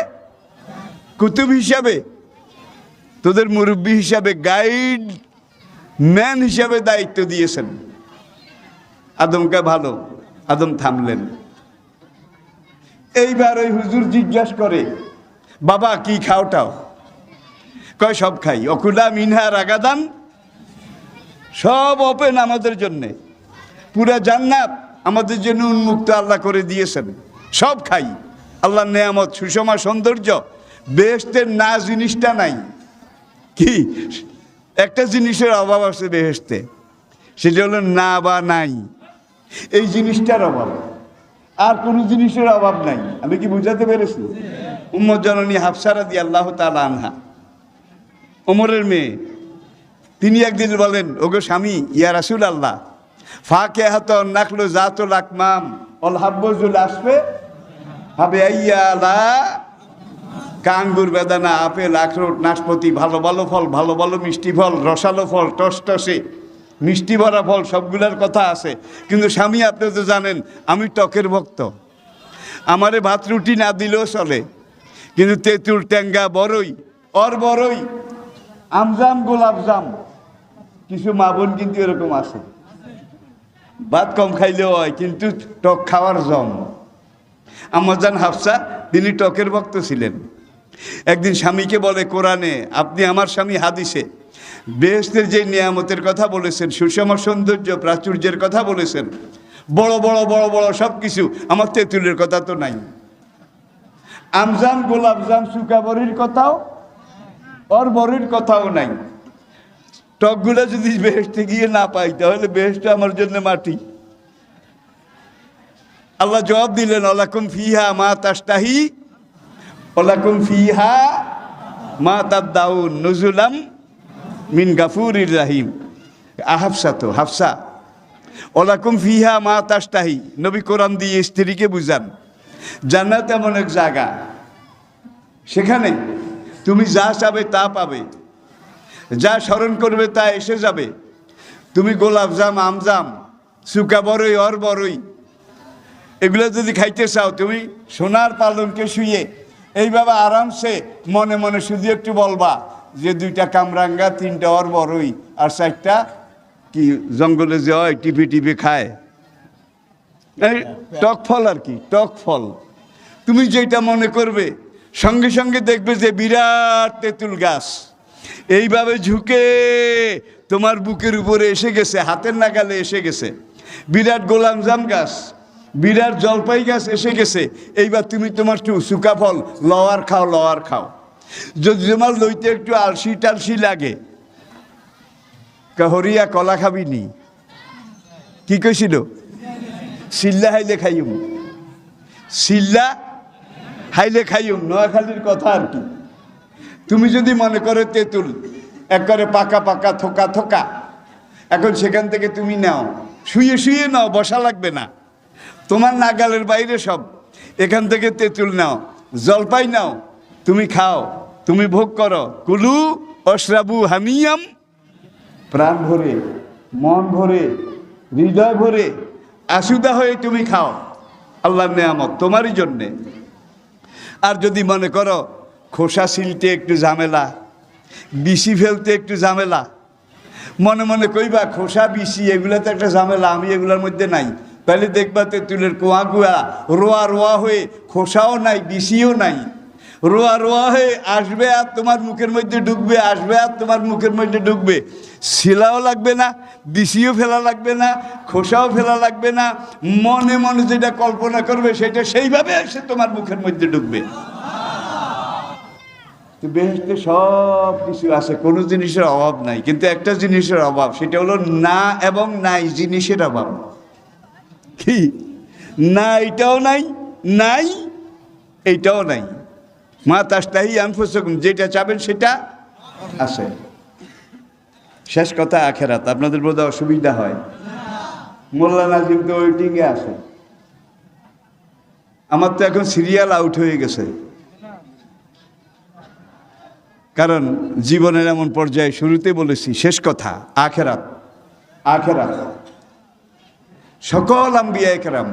কুতুব হিসাবে, তোদের মুরব্বী হিসাবে, গাইড ম্যান হিসাবে দায়িত্ব দিয়েছেন। আদমকে ভালো, আদম থামলেন। এইবার ওই হুজুর জিজ্ঞাসা করে বাবা কি খাওটাও? কয় সব খাই। অকুলা মিনহা রাগাদান, সব ওপেন আমাদের জন্যে, পুরা জান্নাত আমাদের জন্য উন্মুক্ত আল্লাহ করে দিয়েছেন, সব খাই। আল্লাহর নেয়ামত, সুষমা, সৌন্দর্য। বেহেশতের না জিনিসটা নাই। কি একটা জিনিসের অভাব আছে বেহেশতে, সেটা হলো না বা নাই। এই জিনিসটার অভাব, আর কোনো জিনিসের অভাব নাই। আমি কি বুঝাতে পেরেছি? উম্মত জননী হাফসা রাদিয়াল্লাহু তাআলা আনহা, ওমরের মেয়ে, তিনি একদিন বলেন ওগো স্বামী, ইয়া রাসূলুল্লাহ, ফাকিহাতুন নাখলু জাতুল আকমাম ওয়াল হাব্বুল আসফে হবে আইয়ালা, কাঙ্গুর, বেদানা, আপেল, আখরোট, নাশপাতি, ভালো ভালো ফল, ভালো ভালো মিষ্টি ফল, রসালো ফল, টসটসে মিষ্টি ভরা ফল, সবগুলোর কথা আছে। কিন্তু স্বামী আপনি তো জানেন আমি টকের ভক্ত, আমারে ভাত রুটি না দিলেও চলে, কিন্তু তেঁতুল, ট্যাঙ্গা, বড়ই, বড়ই, আমজাম, গোলাপজাম, কিছু মা বোন কিন্তু এরকম আছে, ভাত কম খাইলেও হয় কিন্তু টক খাওয়ার জম। আম্মাজান হাফসা তিনি টকের ভক্ত ছিলেন। একদিন স্বামীকে বলে কোরআনে, আপনি আমার স্বামী হাদিসে বেহেশতের যে নিয়ামতের কথা বলেছেন, সুষম, সৌন্দর্য, প্রাচুর্যের কথা বলেছেন, বড় বড় বড় বড় সব কিছু, আমার তেঁতুলের কথা তো নাই। আমজাম, গোলাপজাম, সুকাবরির কথাও, বড়ির কথাও নাই। টকগুলো যদি বেহেশতে গিয়ে না পাই তাহলে বেহেশতে আমার জন্য মাটি। আল্লাহ জবাব দিলেন ওয়ালাকুম ফিহা মা তাশতাহি ওয়ালাকুম ফিহা মা তাদদাউন নুজুলাম মিন গাফুরির রাহিম। হাফসা তো হাফসা, ওয়ালাকুম ফিহা মা তাশতাহি, নবী কোরআন দিয়ে স্ত্রীকে বুঝান জান্নাত এমন এক জায়গা, সেখানে তুমি যা চাবে তা পাবে, যা স্মরণ করবে তা এসে যাবে। তুমি গোলাপজাম, আমজাম, সুকা বড়ই, বড়ই এগুলো যদি খাইতে চাও, তুমি সোনার পালনকে শুয়ে এইভাবে আরামসে মনে মনে শুধু একটু বলবা যে 2টা কামরাঙ্গা, 3টা বড়ই, আর 4টা কি জঙ্গলে যে হয় টিপে টিপে খায়, টক ফল আর কি, টক ফল। তুমি যেটা মনে করবে, সঙ্গে সঙ্গে দেখবে যে বিরাট তেঁতুল গাছ এইভাবে ঝুঁকে তোমার বুকের উপরে এসে গেছে, হাতের নাগালে এসে গেছে। বিরাট গোলাপজাম গাছ, বিরাট জলপাই গাছ এসে গেছে। এইবার তুমি তোমার সুকা ফল লওয়ার খাও, লওয়ার খাও। যদি তোমার লইতে একটু আলসি টালসি লাগে, হরিয়া কলা খাবি নি, কি কইছিল? সিল্লা হাইলে খাইম, সিল্লা হাইলে খাইম, নোয়াখালীর কথা আর কি। তুমি যদি মনে করো তেঁতুল একবারে পাকা পাকা, থোকা থোকা, এখন সেখান থেকে তুমি নাও, শুয়ে শুয়ে নাও, বসা লাগবে না, তোমার নাগালের বাইরে সব। এখান থেকে তেঁতুল নাও, জলপাই নাও, তুমি খাও, তুমি ভোগ করো। কুলু অশরাবু হানিয়াম, প্রাণ ভরে, মন ভরে, হৃদয় ভরে, আশুদা হয়ে তুমি খাও, আল্লাহর নেয়ামত তোমারই জন্যে। আর যদি মনে করো খোসা ছিলতে একটু ঝামেলা, বিসি ফেলতে একটু ঝামেলা, মনে মনে কইবা খোসা বিসি এগুলো তো একটা ঝামেলা, আমি এগুলোর মধ্যে নাই, তাহলে দেখবা তেঁতুলের কুয়া কুয়া রোয়া রোয়া হয়ে, খোসাও নাই, বিসিও নাই, রোয়া রোয়া হয়ে আসবে আর তোমার মুখের মধ্যে ঢুকবে, আসবে আর তোমার মুখের মধ্যে ঢুকবে। শিলাও লাগবে না, বিসিও ফেলা লাগবে না, খোসাও ফেলা লাগবে না, মনে মনে যেটা কল্পনা করবে সেটা সেইভাবে এসে তোমার মুখের মধ্যে ঢুকবে। বেহেশতে সব কিছু আছে, কোনো জিনিসের অভাব নাই, কিন্তু একটা জিনিসের অভাব, সেটা হলো না এবং নাই জিনিসের অভাব। কি না? এইটাও নাই, নাই এইটাও নাই। মা তাশতাহি আনফুসুকুম, যেটা চাবেন সেটা আছে। শেষ কথা আখেরাত, আপনাদের বোধহয় অসুবিধা হয়। মোল্লা নাজিম তো ওয়েটিংয়ে আছে। আমার তো এখন সিরিয়াল আউট হয়ে গেছে, কারণ জীবনের এমন পর্যায়ে শুরুতে বলেছি শেষ কথা আখেরাত। আখেরাত সকল আম্বিয়া কেরাম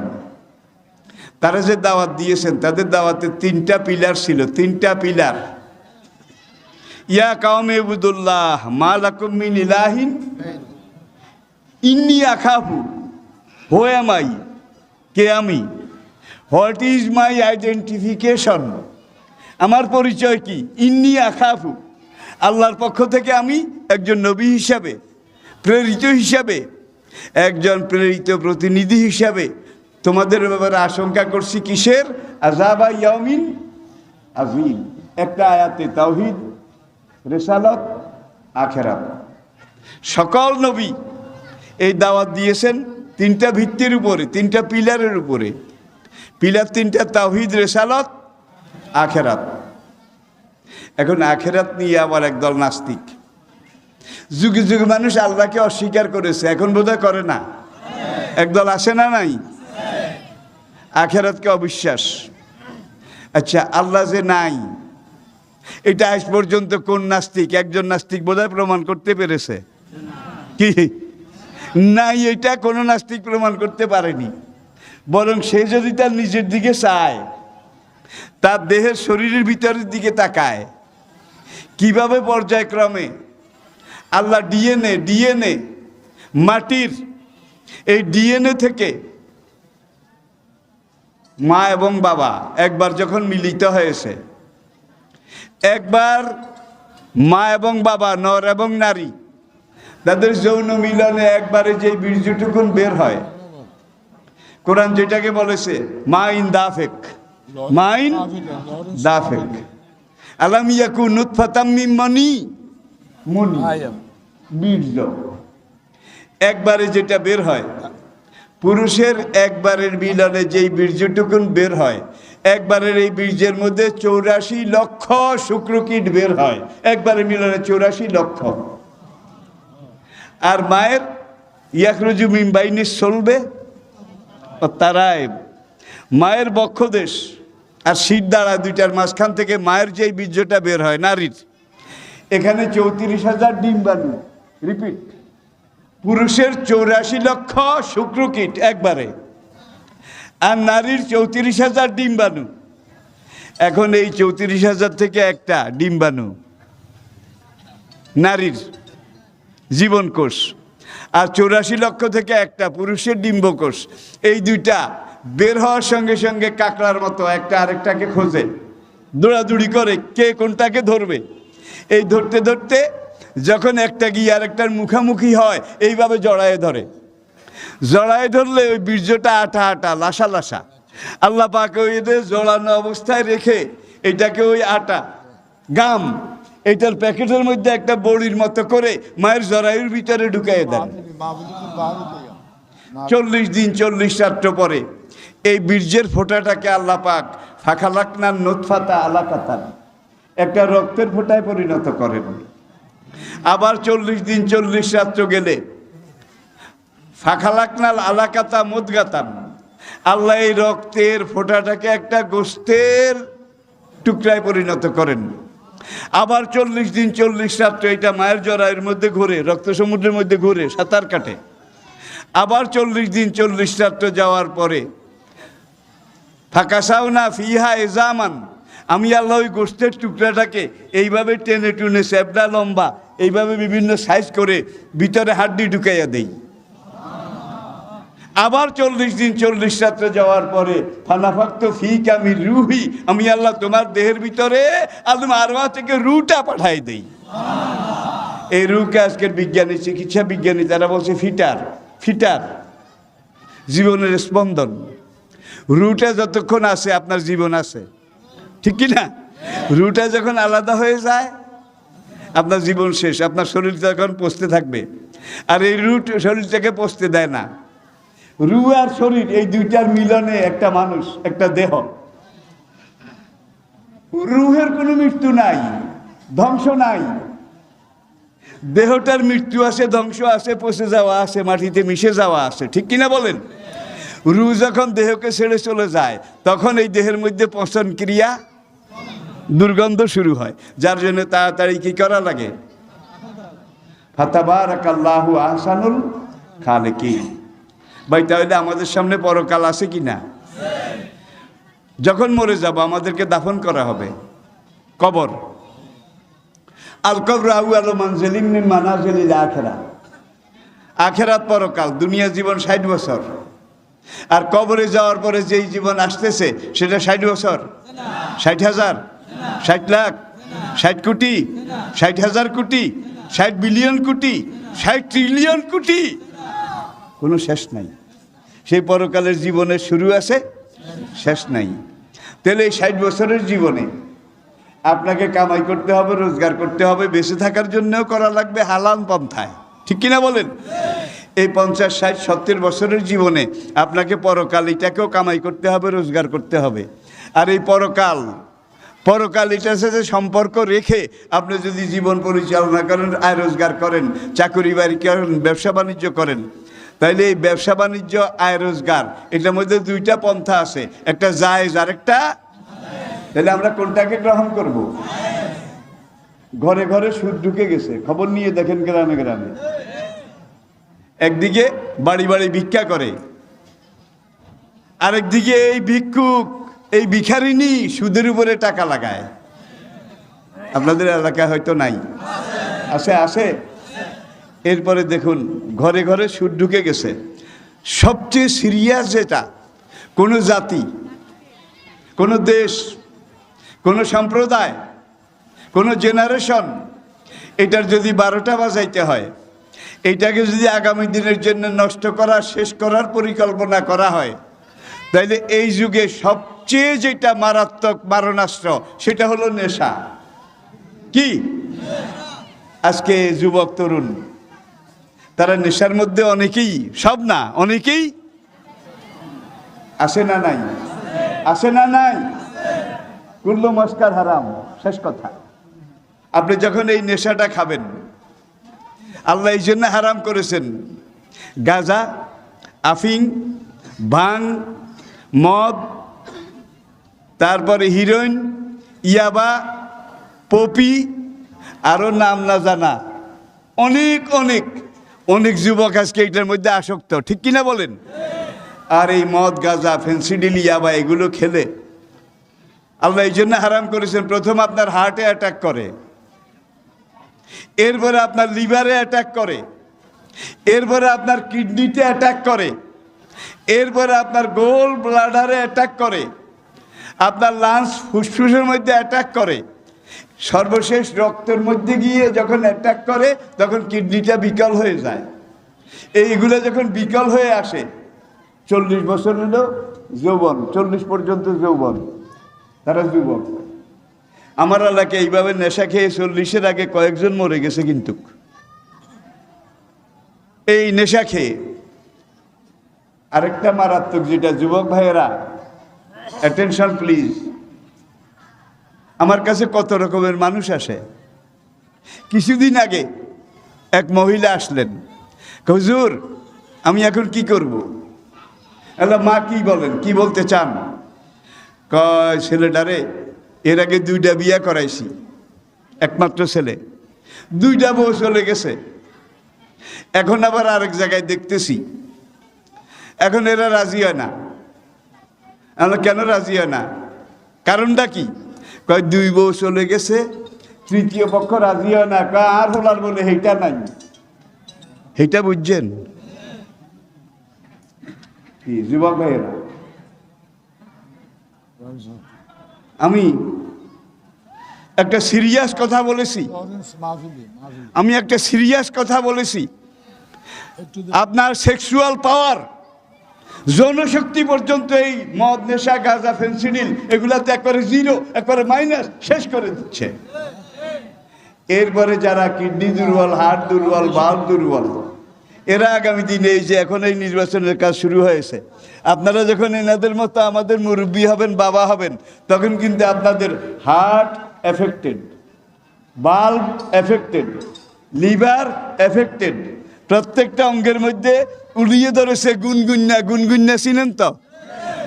তারা যে দাওয়াত দিয়েছেন, তাদের দাওয়াতে 3টা পিলার ছিল। 3টা পিলার। ইয়া কাওমে ইবুদুল্লাহ মা লাকুম মিন ইলাহিন ইন্নী আখাফু, হু এম আই, কে আমি, হোয়াট ইজ মাই আইডেন্টিফিকেশন, আমার পরিচয় কি, ইন্নী আখাফু, আল্লাহর পক্ষ থেকে আমি একজন নবী হিসাবে, প্রেরিত হিসাবে, একজন প্রেরিত প্রতিনিধি হিসাবে তোমাদের ব্যাপারে আশঙ্কা করছি কিসের, আযাবা ইয়াউমিন আযীম। একটা আয়াতে তাওহীদ, রিসালাত, আখিরাত। সকল নবী এই দাওয়াত দিয়েছেন 3টা ভিত্তির উপরে, 3টা পিলারের উপরে। পিলার 3টা, তাওহীদ, রিসালাত, আখিরাত। এখন আখিরাত নিয়ে আবার একদল নাস্তিক। যুগে যুগে মানুষ আল্লাহকে অস্বীকার করেছে, এখন বোধহয় করে না। একদল আসে না নাই, আখিরাতকে অবিশ্বাস। আচ্ছা, আল্লাহ যে নাই এটা আজ পর্যন্ত কোন নাস্তিক, একজন নাস্তিক বোধহয় প্রমাণ করতে পেরেছে কি? নাই, এটা কোনো নাস্তিক প্রমাণ করতে পারেনি। বরং সে যদি তার নিজের দিকে চায়, তার দেহের শরীরের ভিতরের দিকে তাকায়, কিভাবে পর্যায়ক্রমে আল্লাহ ডিএনএ মাটির এই ডিএনএ থেকে মা এবং বাবা একবার যখন মিলিত হয়েছে, একবার মা এবং বাবা, নর এবং নারী, তাদের যৌন মিলনে একবারে যে বীর্যটুকুন বের হয়, কোরআন যেটাকে বলেছে মাইন দাফেক, মাইন দাফেক, আলাম ইয়াকু নুতফাতাম মিন মানি, বীর্য, একবারে যেটা বের হয়, পুরুষের একবারের মিলনে যেই বীর্যটুকুন বের হয়, একবারের এই বীর্যের মধ্যে 84 লক্ষ শুক্রকীট বের হয়, একবারের মিলনে 84 লক্ষ। আর মায়ের ইয়াখরুজু মিন বাইনি সলবে ও তারায়েব, মায়ের বক্ষদেশ আর শিরদাঁড়া দুইটার মাঝখান থেকে মায়ের যেই বীর্যটা বের হয় নারীর, এখানে 34,000 ডিম্বাণু। রিপিট, পুরুষের 84 লক্ষ শুক্রকীট একবারে, আর নারীর 34,000 ডিম্বাণু। এখন এই 34,000 থেকে একটা ডিম্বাণু নারীর জীবনকোষ, আর 84 লক্ষ থেকে একটা পুরুষের ডিম্বকোষ। এই দুইটা বের হওয়ার সঙ্গে সঙ্গে কাকড়ার মতো একটা আরেকটাকে খোঁজে, দৌড়াদৌড়ি করে, কে কোনটাকে ধরবে। এই ধরতে ধরতে যখন একটা গিয়ে আরেকটার মুখামুখি হয়, এইভাবে জড়ায়ে ধরে। জড়ায়ে ধরলে ওই বীর্যটা আঠা আঠা, লাসা লাসা। আল্লাহ পাক ওই জড়ানো অবস্থায় রেখে এটাকে ওই আটা গাম এটার প্যাকেটের মধ্যে একটা বড়ির মতো করে মায়ের জরায়ুর ভিতরে ঢুকাইয়ে দেন। 40 দিন 40 রাত্র পরে এই বীর্যের ফোঁটাটাকে আল্লাহ পাক ফাখালাকনান নুতফাতা আলাকাতান, একটা রক্তের ফোঁটায় পরিণত করেন। আবার 40 দিন 40 রাত্র গেলে ফাখালাকনাল আলাকাতা মুদগাতান, আল্লাহ এই রক্তের ফোঁটাটাকে একটা গোশতের টুকরায় পরিণত করেন। আবার 40 দিন 40 রাত্র এটা মায়ের জরায়ুর মধ্যে ঘুরে, রক্ত সমুদ্রের মধ্যে ঘুরে, সাঁতার কাটে। আবার 40 দিন 40 রাত্র যাওয়ার পরে ফাকাসাউনা ফিহা এজামান, আমি আল্লাহ ওই গোশতের টুকরাটাকে এইভাবে টেনে টুনে চ্যাপটা লম্বা এইভাবে বিভিন্ন সাইজ করে ভিতরে হাড্ডি ঢুকাইয়া দেই। আবার 40 দিন 40 রাত্রে যাওয়ার পরে ফানাফাক্তু ফীকা মির রূহি, আমি আল্লাহ তোমার দেহের ভিতরে আদম আরওয়াহ থেকে রূহটা পাঠাই দেই। এই রূহকে আজকের বিজ্ঞানী, চিকিৎসা বিজ্ঞানী তারা বলছে ফিটার, জীবনের স্পন্দন। রূহটা যতক্ষণ আছে আপনার জীবন আছে, ঠিক কি না? রূহটা যখন আলাদা হয়ে যায় আপনার জীবন শেষ, আপনার শরীর তখন পচতে থাকবে। আর এই রূহ শরীরটাকে পচতে দেয় না। রূহ আর শরীর এই দুইটার মিলনে একটা মানুষ, একটা দেহ। রূহের কোনো মৃত্যু নাই, ধ্বংস নাই। দেহটার মৃত্যু আছে, ধ্বংস আছে, পচে যাওয়া আছে, মাটিতে মিশে যাওয়া আছে, ঠিক কিনা বলেন? রুহ যখন দেহকে ছেড়ে চলে যায় তখন এই দেহের মধ্যে পচন ক্রিয়া, দুর্গন্ধ শুরু হয়, যার জন্য তাড়াতাড়ি কি করা লাগে? ফাতাবারাকাল্লাহু আহসানুল খালিকিন। ভাই তাহলে আমাদের সামনে পরকাল আছে কি না? যখন মরে যাব আমাদেরকে দাফন করা হবে, কবর। আল কবর আউয়ালু মানজিলিন মিন মানাজিলিল আখিরাহ। আখিরাত পরকাল, দুনিয়া জীবন 60 বছর, আর কবরে যাওয়ার পরে যেই জীবন আসতেছে সেটা 60 বছর, 60,000, 60 লাখ, 60 কোটি, 60,000 কোটি, 60 বিলিয়ন কোটি, 60 ট্রিলিয়ন কোটি, কোনো শেষ নাই। সেই পরকালের জীবনের শুরু আছে, শেষ নাই। তাহলে এই 60 বছরের জীবনে আপনাকে কামাই করতে হবে, রোজগার করতে হবে, বেঁচে থাকার জন্যও করা লাগবে হালাল পন্থায়, ঠিক কিনা বলেন? এই 50, 60, 70 বছরের জীবনে আপনাকে পরকাল এটাকেও কামাই করতে হবে, রোজগার করতে হবে। আর এই পরকাল এটার সাথে সম্পর্ক রেখে আপনি যদি জীবন পরিচালনা করেন, আয় রোজগার করেন, চাকরি বাড়ি করেন, ব্যবসা বাণিজ্য করেন, তাইলে এই ব্যবসা বাণিজ্য, আয় রোজগার, এটার মধ্যে দুইটা পন্থা আছে, একটা জায়েজ আর একটা। তাহলে আমরা কোনটাকে গ্রহণ করব? ঘরে ঘরে সুদ ঢুকে গেছে, খবর নিয়ে দেখেন গ্রামে গ্রামে। একদিকে বাড়ি বাড়ি ভিক্ষা করে, আরেকদিকে এই ভিক্ষুক, এই ভিখারিনী সুদের উপরে টাকা লাগায়। আপনাদের এলাকায় হয়তো নাই, আছে? আছে। এরপরে দেখুন ঘরে ঘরে সুদ ঢুকে গেছে। সবচেয়ে সিরিয়াস যেটা, কোনো জাতি, কোনো দেশ, কোনো সম্প্রদায়, কোনো জেনারেশন, এটার যদি 12টা বাজাইতে হয়, এইটাকে যদি আগামী দিনের জন্য নষ্ট করা, শেষ করার পরিকল্পনা করা হয়, তাইলে এই যুগে সবচেয়ে যেটা মারাত্মক মারণাস্ত্র সেটা হলো নেশা। কি? আজকে যুবক তরুণ তারা নেশার মধ্যে অনেকেই, সব না, অনেকেই আছে না নাই? আছে না নাই? কুল্লু মস্কার হারাম, শেষ কথা। আপনি যখন এই নেশাটা খাবেন, আল্লাহ এই জন্য হারাম করেছেন, গাঁজা, আফিং, ভাং, মদ, তারপরে হিরোইন, ইয়াবা, পপি, আরও নাম না জানা অনেক অনেক অনেক যুবক আজকে এটার মধ্যে আসক্ত, ঠিক কিনা বলেন? আর এই মদ, গাঁজা, ফেন্সিডিল, ইয়াবা এগুলো খেলে আল্লাহ এই জন্য হারাম করেছেন। প্রথম আপনার হার্টে অ্যাটাক করে, এরপরে আপনার লিভারে অ্যাটাক করে, এরপরে আপনার কিডনিতে অ্যাটাক করে, এরপরে আপনার গোল ব্লাডারে অ্যাটাক করে, আপনার লাংস, ফুসফুসের মধ্যে অ্যাটাক করে, সর্বশেষ রক্তের মধ্যে গিয়ে যখন অ্যাটাক করে তখন কিডনিটা বিকল হয়ে যায়। এইগুলো যখন বিকল হয়ে আসে, 40 বছর হলো যৌবন, 40 পর্যন্ত যৌবন, তারা যুবক। আমার এলাকায় এইভাবে নেশা খেয়ে 40-এর আগে কয়েকজন মরে গেছে। কিন্তু এই নেশা খেয়ে আরেকটা মারাত্মক যেটা, যুবক ভাইয়েরা অ্যাটেনশন প্লিজ, আমার কাছে কত রকমের মানুষ আসে। কিছুদিন আগে এক মহিলা আসলেন, হুজুর আমি এখন কি করব? মা কি বলেন, কি বলতে চান? কয় ছেলেটারে এর আগে 2টা বিয়ে করাইছি, একমাত্র ছেলে, 2টা বউ চলে গেছে, এখন আবার আরেক জায়গায় দেখতেছি, এখন এরা রাজি হয় না। আমরা কেন রাজি হয় না? কারণটা কি? কয় 2 বউ চলে গেছে, 3য় পক্ষ রাজি হয় না। কয় আর হলার বলে সেইটা নাই, সেইটা বুঝছেন? কি যুবক ভাইয়েরা, আমি একটা সিরিয়াস কথা বলেছি, আপনার সেক্সুয়াল পাওয়ার, যৌনশক্তি পর্যন্ত এই মদ, নেশা, গাঁজা, ফেন্সিডিল এগুলাতে একবারে জিরো, একবারে মাইনাস, শেষ করে দিচ্ছে। এরপরে যারা কিডনি দুর্বল, হার্ট দুর্বল, বাল্ব দুর্বল, এরা আগামী দিনে এই যে এখন এই নির্বাচনের কাজ শুরু হয়েছে, আপনারা যখন এনাদের মতো আমাদের মুরব্বী হবেন, বাবা হবেন, তখন কিন্তু আপনাদের heart affected, bulb affected, liver affected, প্রত্যেকটা অঙ্গের মধ্যে উলিয়ে ধরেছে গুনগুন্না। গুনগুন্না চিনেন তো?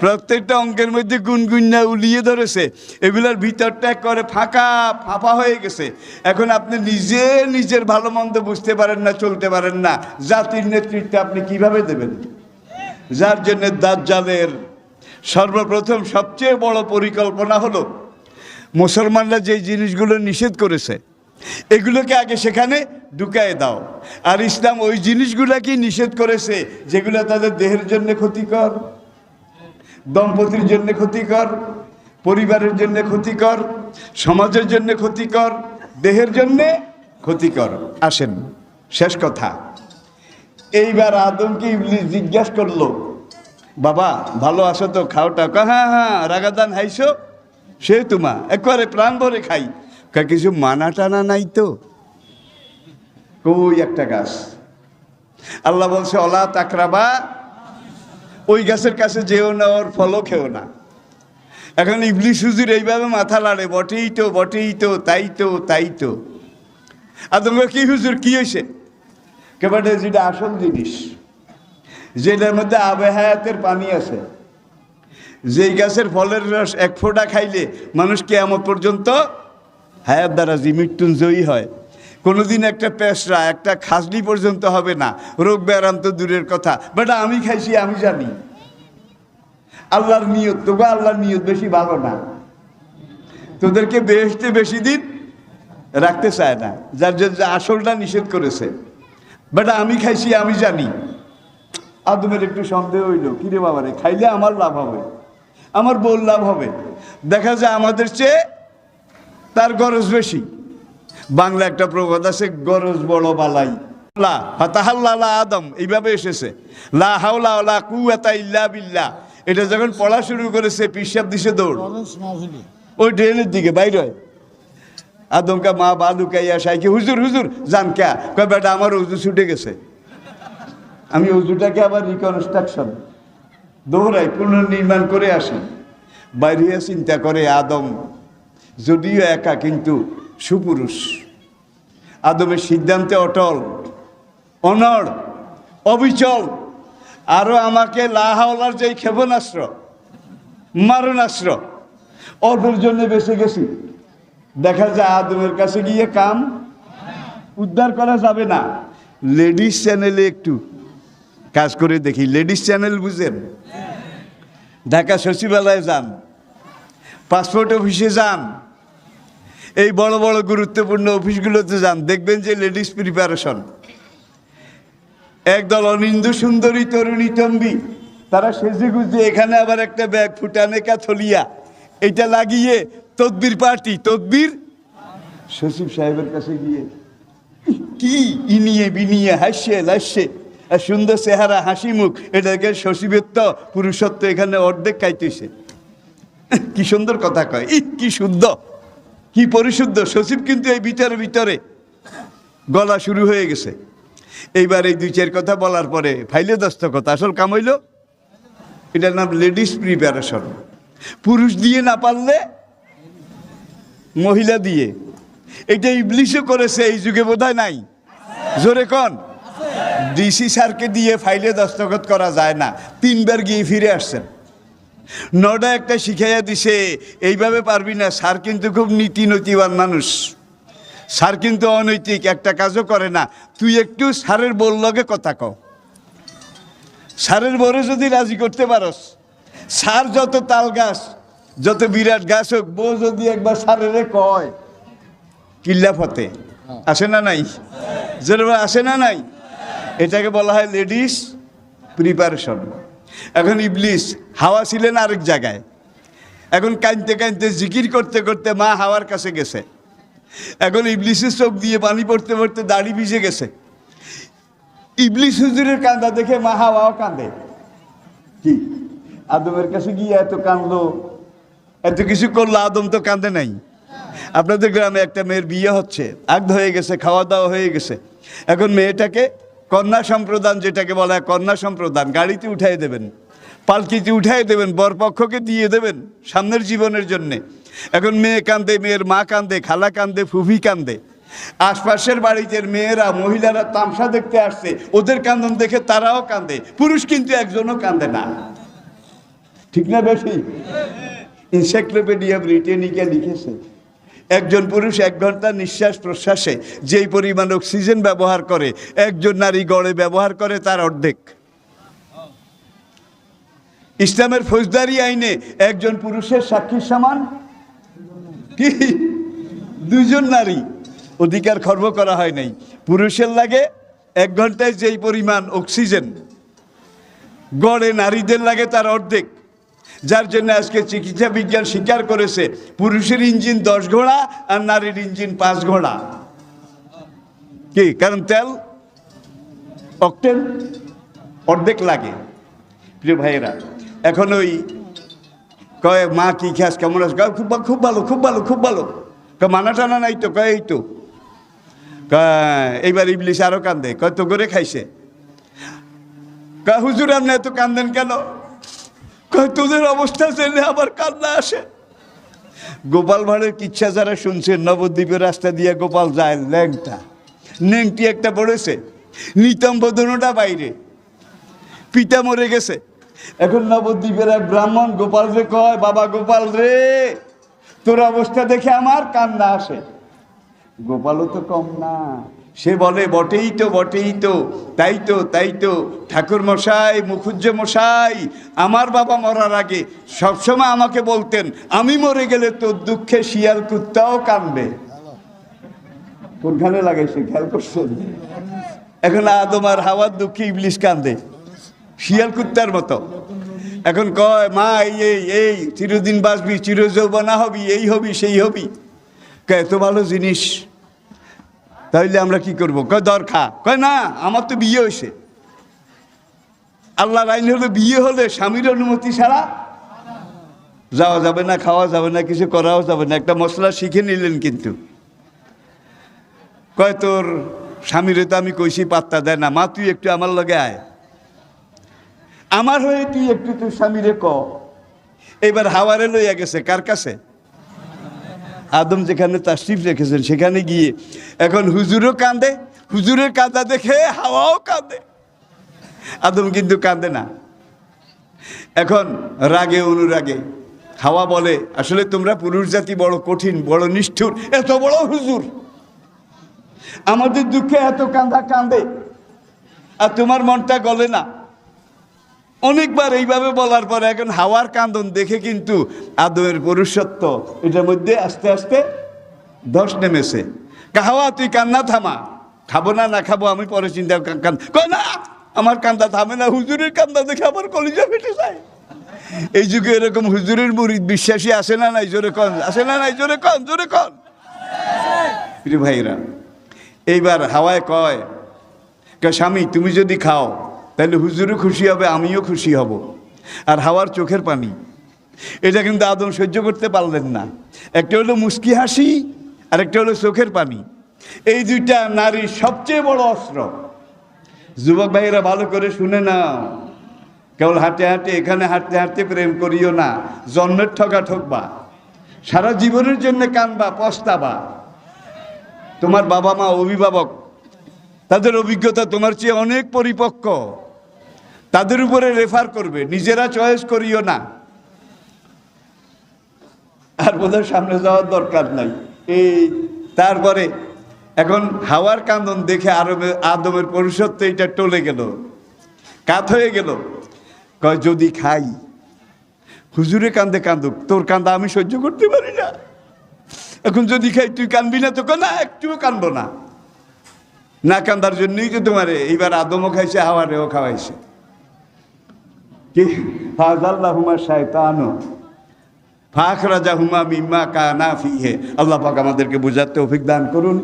প্রত্যেকটা অঙ্গের মধ্যে গুনগুন্না উলিয়ে ধরেছে, এগুলোর ভিতরটা করে ফাঁকা ফাঁপা হয়ে গেছে। এখন আপনি নিজে নিজের ভালো মন্দ বুঝতে পারেন না, চলতে পারেন না, জাতির নেতৃত্বে আপনি কিভাবে দেবেন? যার জন্য দাজ্জালের সর্বপ্রথম সবচেয়ে বড় পরিকল্পনা হলো মুসলমানরা যে জিনিসগুলো নিষেধ করেছে এগুলোকে আগে সেখানে ঢুকায় দাও। আর ইসলাম ওই জিনিসগুলোকেই নিষেধ করেছে যেগুলো তাদের দেহের জন্য ক্ষতিকর, দম্পতির জন্য ক্ষতিকর, পরিবারের জন্য ক্ষতিকর, সমাজের জন্য ক্ষতিকর, দেহের জন্য ক্ষতিকর। আসেন শেষ কথা, এইবার আদমকে ইবলিস জিজ্ঞাসা করলো, বাবা ভালো আছো তো, খাওটা? হ্যাঁ হ্যাঁ, রাগাদান হাইছো সে তোমা একবারে প্রাণ ভরে খাই। কিছু মানা টানা নাই তো? কই একটা গাছ, আল্লাহ বলছে অলা তাকরাবা, ওই গাছের কাছে যেও না, ওর ফলও খেও না। এখন ইবলিস হুজুর এইভাবে মাথা লাড়ে, বটেই তো বটেই তো, তাই তো তাই তো। আদম কি হুজুর কি হয়েছে? কেবাটে যেটা আসল জিনিস, যেটার মধ্যে আবে হায়াতের পানি আছে, যেই গাছের ফলের রস এক ফোঁটা খাইলে মানুষ কিয়ামত পর্যন্ত হায়াত দ্বারা মৃত্যুঞ্জয়ী হয়। কোনোদিন একটা পেশরা, একটা খাজলি পর্যন্ত হবে না, রোগ ব্যারাম তো দূরের কথা। বেটা আমি খাইছি, আমি জানি আল্লাহর নিয়ত, তবু আল্লাহর নিয়ত বেশি ভালো না, তোদেরকে বেহেশতে বেশি দিন রাখতে চায় না, যার জন্য আসলটা নিষেধ করেছে। বেটা আমি খাইছি, আমি জানি। আদমের একটু সন্দেহ হইল, কিরে বাবারে, খাইলে আমার লাভ হবে, আমার বউর লাভ হবে। দেখা যায় আমাদের চেয়ে তার গরজ বেশি। বাংলা একটা প্রবাদ আছে, গরজ বড় বালাই। লা ফাতাহাল্লা আদম এইভাবে এসেছে, লা হাওলা ওয়ালা কুওয়াতা ইল্লা বিল্লাহ। এটা যখন পড়া শুরু করেছে পিসাব দিছে দৌড় ওই ড্রেনের দিকে বাইর হয়। আদমকা মা বালু কাইয়া সাইকে, হুজুর হুজুর জান কে? কয় বেটা আমার উজু ছুটে গেছে, আমি উজুটাকে আবার রিকনস্ট্রাকশন দৌড়াই পুনর্নির্মাণ করে আসি। বাইরে চিন্তা করে আদম যদিও একা কিন্তু সুপুরুষ, আদমের সিদ্ধান্তে অটল, অনড়, অবিচল। আরো আমাকে লাহাওলার যে ক্ষেপণাস্ত্র, মারণাস্ত্র, অল্পের জন্য বেঁচে গেছি। দেখা যায় আদমের কাছে গিয়ে কাম উদ্ধার করা যাবে না। লেডিস চ্যানেলে একটু কাজ করে দেখি, লেডিস চ্যানেল বুঝেন? ঢাকা সচিবালয়ে যান, পাসপোর্ট অফিসে যান, এই বড় বড় গুরুত্বপূর্ণ অফিসগুলোতে যান, দেখবেন যে লেডিস প্রিপারেশন। একদল অনিন্দু সুন্দরী তরুণী তম্বি, তারা সেজে গুজে, এখানে আবার একটা ব্যাগ ফুটানে কাথলিয়া, এটা লাগিয়ে তদবির পার্টি, তদবির। সচিব সাহেবের কাছে গিয়ে কি ইনিয়ে বিনিয়ে হাসছে লাসছে, আর সুন্দর চেহারা, হাসি মুখ, এটাকে সচিবের তো পুরুষত্ব এখানে অর্ধেক খাইতেছে। কি সুন্দর কথা কয়, কি শুদ্ধ, কি পরিশুদ্ধ সচিব, কিন্তু এই ভিতরে ভিতরে গলা শুরু হয়ে গেছে। এইবার এই দুই চার কথা বলার পরে ফাইলে দস্তখত, আসল কাম হইল। এটার নাম লেডিস প্রিপারেশন। পুরুষ দিয়ে না পারলে মহিলা দিয়ে। এটা ইবলিশও করেছে, এই যুগে বোধহয় নাই, জোরে কন। ডিসি স্যারকে দিয়ে ফাইলে দস্তখত করা যায় না, 3 বার গিয়ে ফিরে আসছেন। নটা একটা শিখাইয়া দিছে, এইভাবে পারবি না। স্যার কিন্তু খুব নীতিনৈতিবান মানুষ, স্যার কিন্তু অনৈতিক, একটা কাজও করে না। তুই একটু স্যারের বউর লগে কথা কও, স্যারের বউরে যদি রাজি করতে পারস, স্যার যত তাল গাছ, যত বিরাট গাছ হোক, বউ যদি একবার স্যারেরে কয়, কিল্লা ফতে আসে না নাই? যেরকম আসে না নাই? এটাকে বলা হয় লেডিস প্রিপারেশন। এখন ইবলিস, হাওয়া ছিলেন আরেক জায়গায়, এখন কাঁদতে কাঁদতে জিকির করতে করতে মা হাওয়ার কাছে গেছে। এখন ইবলিসের চোখ দিয়ে পানি পড়তে পড়তে দাড়ি ভিজে গেছে। ইবলিস হুজুরের কান্দা দেখে মা হাওয়াও কাঁদে। কি আদমের কাছে গিয়ে এত কাঁদলো, এত কিছু করলো, আদম তো কাঁদে নাই। আপনাদের গ্রামে একটা মেয়ের বিয়ে হচ্ছে, আগ্ধ হয়ে গেছে, খাওয়া দাওয়া হয়ে গেছে। এখন মেয়েটাকে কন্যা সম্প্রদান, যেটাকে বলা হয় কন্যা সম্প্রদান, গাড়িতে উঠাই দেবেন, পালকিতে উঠাই দেবেন, বরপক্ষকে দিয়ে দেবেন সামনের জীবনের জন্যে। এখন মেয়ে কান্দে, মেয়ের মা কান্দে, খালা কান্দে, ফুফি কান্দে। আশপাশের বাড়িতে মেয়েরা মহিলারা তামসা দেখতে আসছে, ওদের কান্দন দেখে তারাও কান্দে, পুরুষ কিন্তু একজনও কান্দে না। ঠিক না বেশি? এনসাইক্লোপিডিয়া ব্রিটানিকা লিখেছে একজন পুরুষ 1 ঘন্টা নিঃশ্বাস প্রশ্বাসে যেই পরিমাণ অক্সিজেন ব্যবহার করে, একজন নারী গড়ে ব্যবহার করে তার অর্ধেক। ইসলামের ফৌজদারি আইনে একজন পুরুষের সাক্ষীর সমান কি 2 জন নারী। অধিকার খর্ব করা হয় নাই। পুরুষের লাগে 1 ঘন্টায় যেই পরিমাণ অক্সিজেন, গড়ে নারীদের লাগে তার অর্ধেক। যার জন্য আজকে চিকিৎসা বিজ্ঞান স্বীকার করেছে পুরুষের ইঞ্জিন 10 ঘোড়া আর নারীর ইঞ্জিন 5 ঘোড়া। কি কারণ তেল অক্টেন অর্ধেক লাগে। প্রিয় ভাইয়েরা, এখন ওই কয় মা কি খাস, কেমন আছে, খুব খুব ভালো খুব ভালো খুব ভালো। মানা টানা নাই তো, কয় এই তো। এইবার ইবলিশ আরো কান্দে, কয় তো করে খাইছে। হুজুর আপনি এত কান্দেন কেন? কয় তোদের অবস্থা জেনে আবার কান্না আসে। গোপাল ভাঁড়ের কিচ্ছা যারা শুনছেন, নবদ্বীপের রাস্তা দিয়ে গোপাল যায়, ল্যাংটা নেংটি একটা পড়েছে, নিতম্ব দোনোটা বাইরে, পিতা মরে গেছে। এখন নবদ্বীপের এক ব্রাহ্মণ গোপাল রে কয়, বাবা গোপাল রে, তোর অবস্থা দেখে আমার কান্না আসে। গোপালও তো কম না, সে বলে বটেই তো বটেই তো, তাই তো তাই তো ঠাকুর মশাই, মুখুজ্জে মশাই, আমার বাবা মরার আগে সবসময় আমাকে বলতেন আমি মরে গেলে তোর দুঃখে শিয়াল কুত্তাও কাঁদবে। কোনখানে লাগাইছে খেয়াল করছেন? এখন আদম আর হাওয়ার দুঃখে ইবলিশ কান্দে শিয়াল কুত্তার মতো। এখন কয় মা এই এই চিরদিন বাঁচবি, চিরযৌবনা হবি, এই হবি সেই হবি। কয় এত ভালো জিনিস, তাইলে আমরা কি করবো? কয় দরকার। কয় না, আমার তো বিয়ে হয়েছে। আল্লাহর আইন হলে বিয়ে হলে স্বামীর অনুমতি ছাড়া যাওয়া যাবে না, খাওয়া যাবে না, কিছু করাও যাবে না। একটা মশলা শিখে নিলেন কিন্তু। কয় তোর স্বামীরে তো আমি কইছি পাত্তা দেয় না, মা তুই একটু আমার লগে আয়, আমার হয়ে তুই একটু তোর স্বামীরে ক। এবার হাওয়ারে লইয়া গেছে কার কাছে? আদম যেখানে তাশরিফ রেখেছেন সেখানে গিয়ে এখন হুজুরও কাঁদে, হুজুরের কাঁদা দেখে হাওয়াও কাঁদে, আদম কিন্তু কাঁদে না। এখন রাগে অনুরাগে হাওয়া বলে, আসলে তোমরা পুরুষ জাতি বড় কঠিন, বড় নিষ্ঠুর, এত বড় হুজুর আমাদের দুঃখে এত কাঁদা কাঁদে আর তোমার মনটা গলে না। অনেকবার এইভাবে বলার পরে এখন হাওয়ার কান্দন দেখে কিন্তু আদমের পুরুষত্ব এটার মধ্যে আস্তে আস্তে ধস নেমেছে। হাওয়া তুই কান্না থামা, খাবো না না খাবো আমি পরে চিন্তা, না আমার কান্দা থামে না, হুজুরের কান্দা দেখে আমার কলিজা ফেটে যায়। এই যুগে এরকম হুজুরের মুরিদ বিশ্বাসী আসে না নাই? জোরে কন, আসে না নাই? জোরে কন, জোরে কন। প্রিয় ভাইরা, এইবার হাওয়ায় কয় স্বামী তুমি যদি খাও তাহলে হুজুরও খুশি হবে, আমিও খুশি হব। আর হাওয়ার চোখের পানি, এটা কিন্তু আদম সহ্য করতে পারলেন না। একটা হলো মুস্কি হাসি আর একটা হলো চোখের পানি। এই দুইটা নারীর সবচেয়ে বড় অস্ত্র। যুবক ভাইয়েরা ভালো করে শুনে নাও, কেবল হাঁটে হাঁটে এখানে হাঁটতে হাঁটতে প্রেম করিও না, জন্মের ঠকা ঠকবা, সারা জীবনের জন্য কানবা, পস্তাবা। তোমার বাবা মা অভিভাবক, তাদের অভিজ্ঞতা তোমার চেয়ে অনেক পরিপক্ক, তাদের উপরে রেফার করবে, নিজেরা চয়েস করিও না। আর বোধহয় সামনে যাওয়ার দরকার নাই। এই তারপরে এখন হাওয়ার কান্দন দেখে আদমের পুরুষত্ব এটা টলে গেল, কাত হয়ে গেল। কয় যদি খাই, হুজুরে কান্দে কান্দুক, তোর কান্দা আমি সহ্য করতে পারি না। এখন যদি খাই তুই কানবি না? তো না, একটুও কানবো না। না কান্দার জন্যই তো তোমারে এইবার আদমও খাইছে, হাওয়ারেও খাওয়াইছে। কি ফাযাল্লাহুমা শাইতানু ফাখরাজাহুমা মিম্মা কানা ফিহি। আল্লাহ পাক আমাদেরকে বুঝার তৌফিক দান করুন।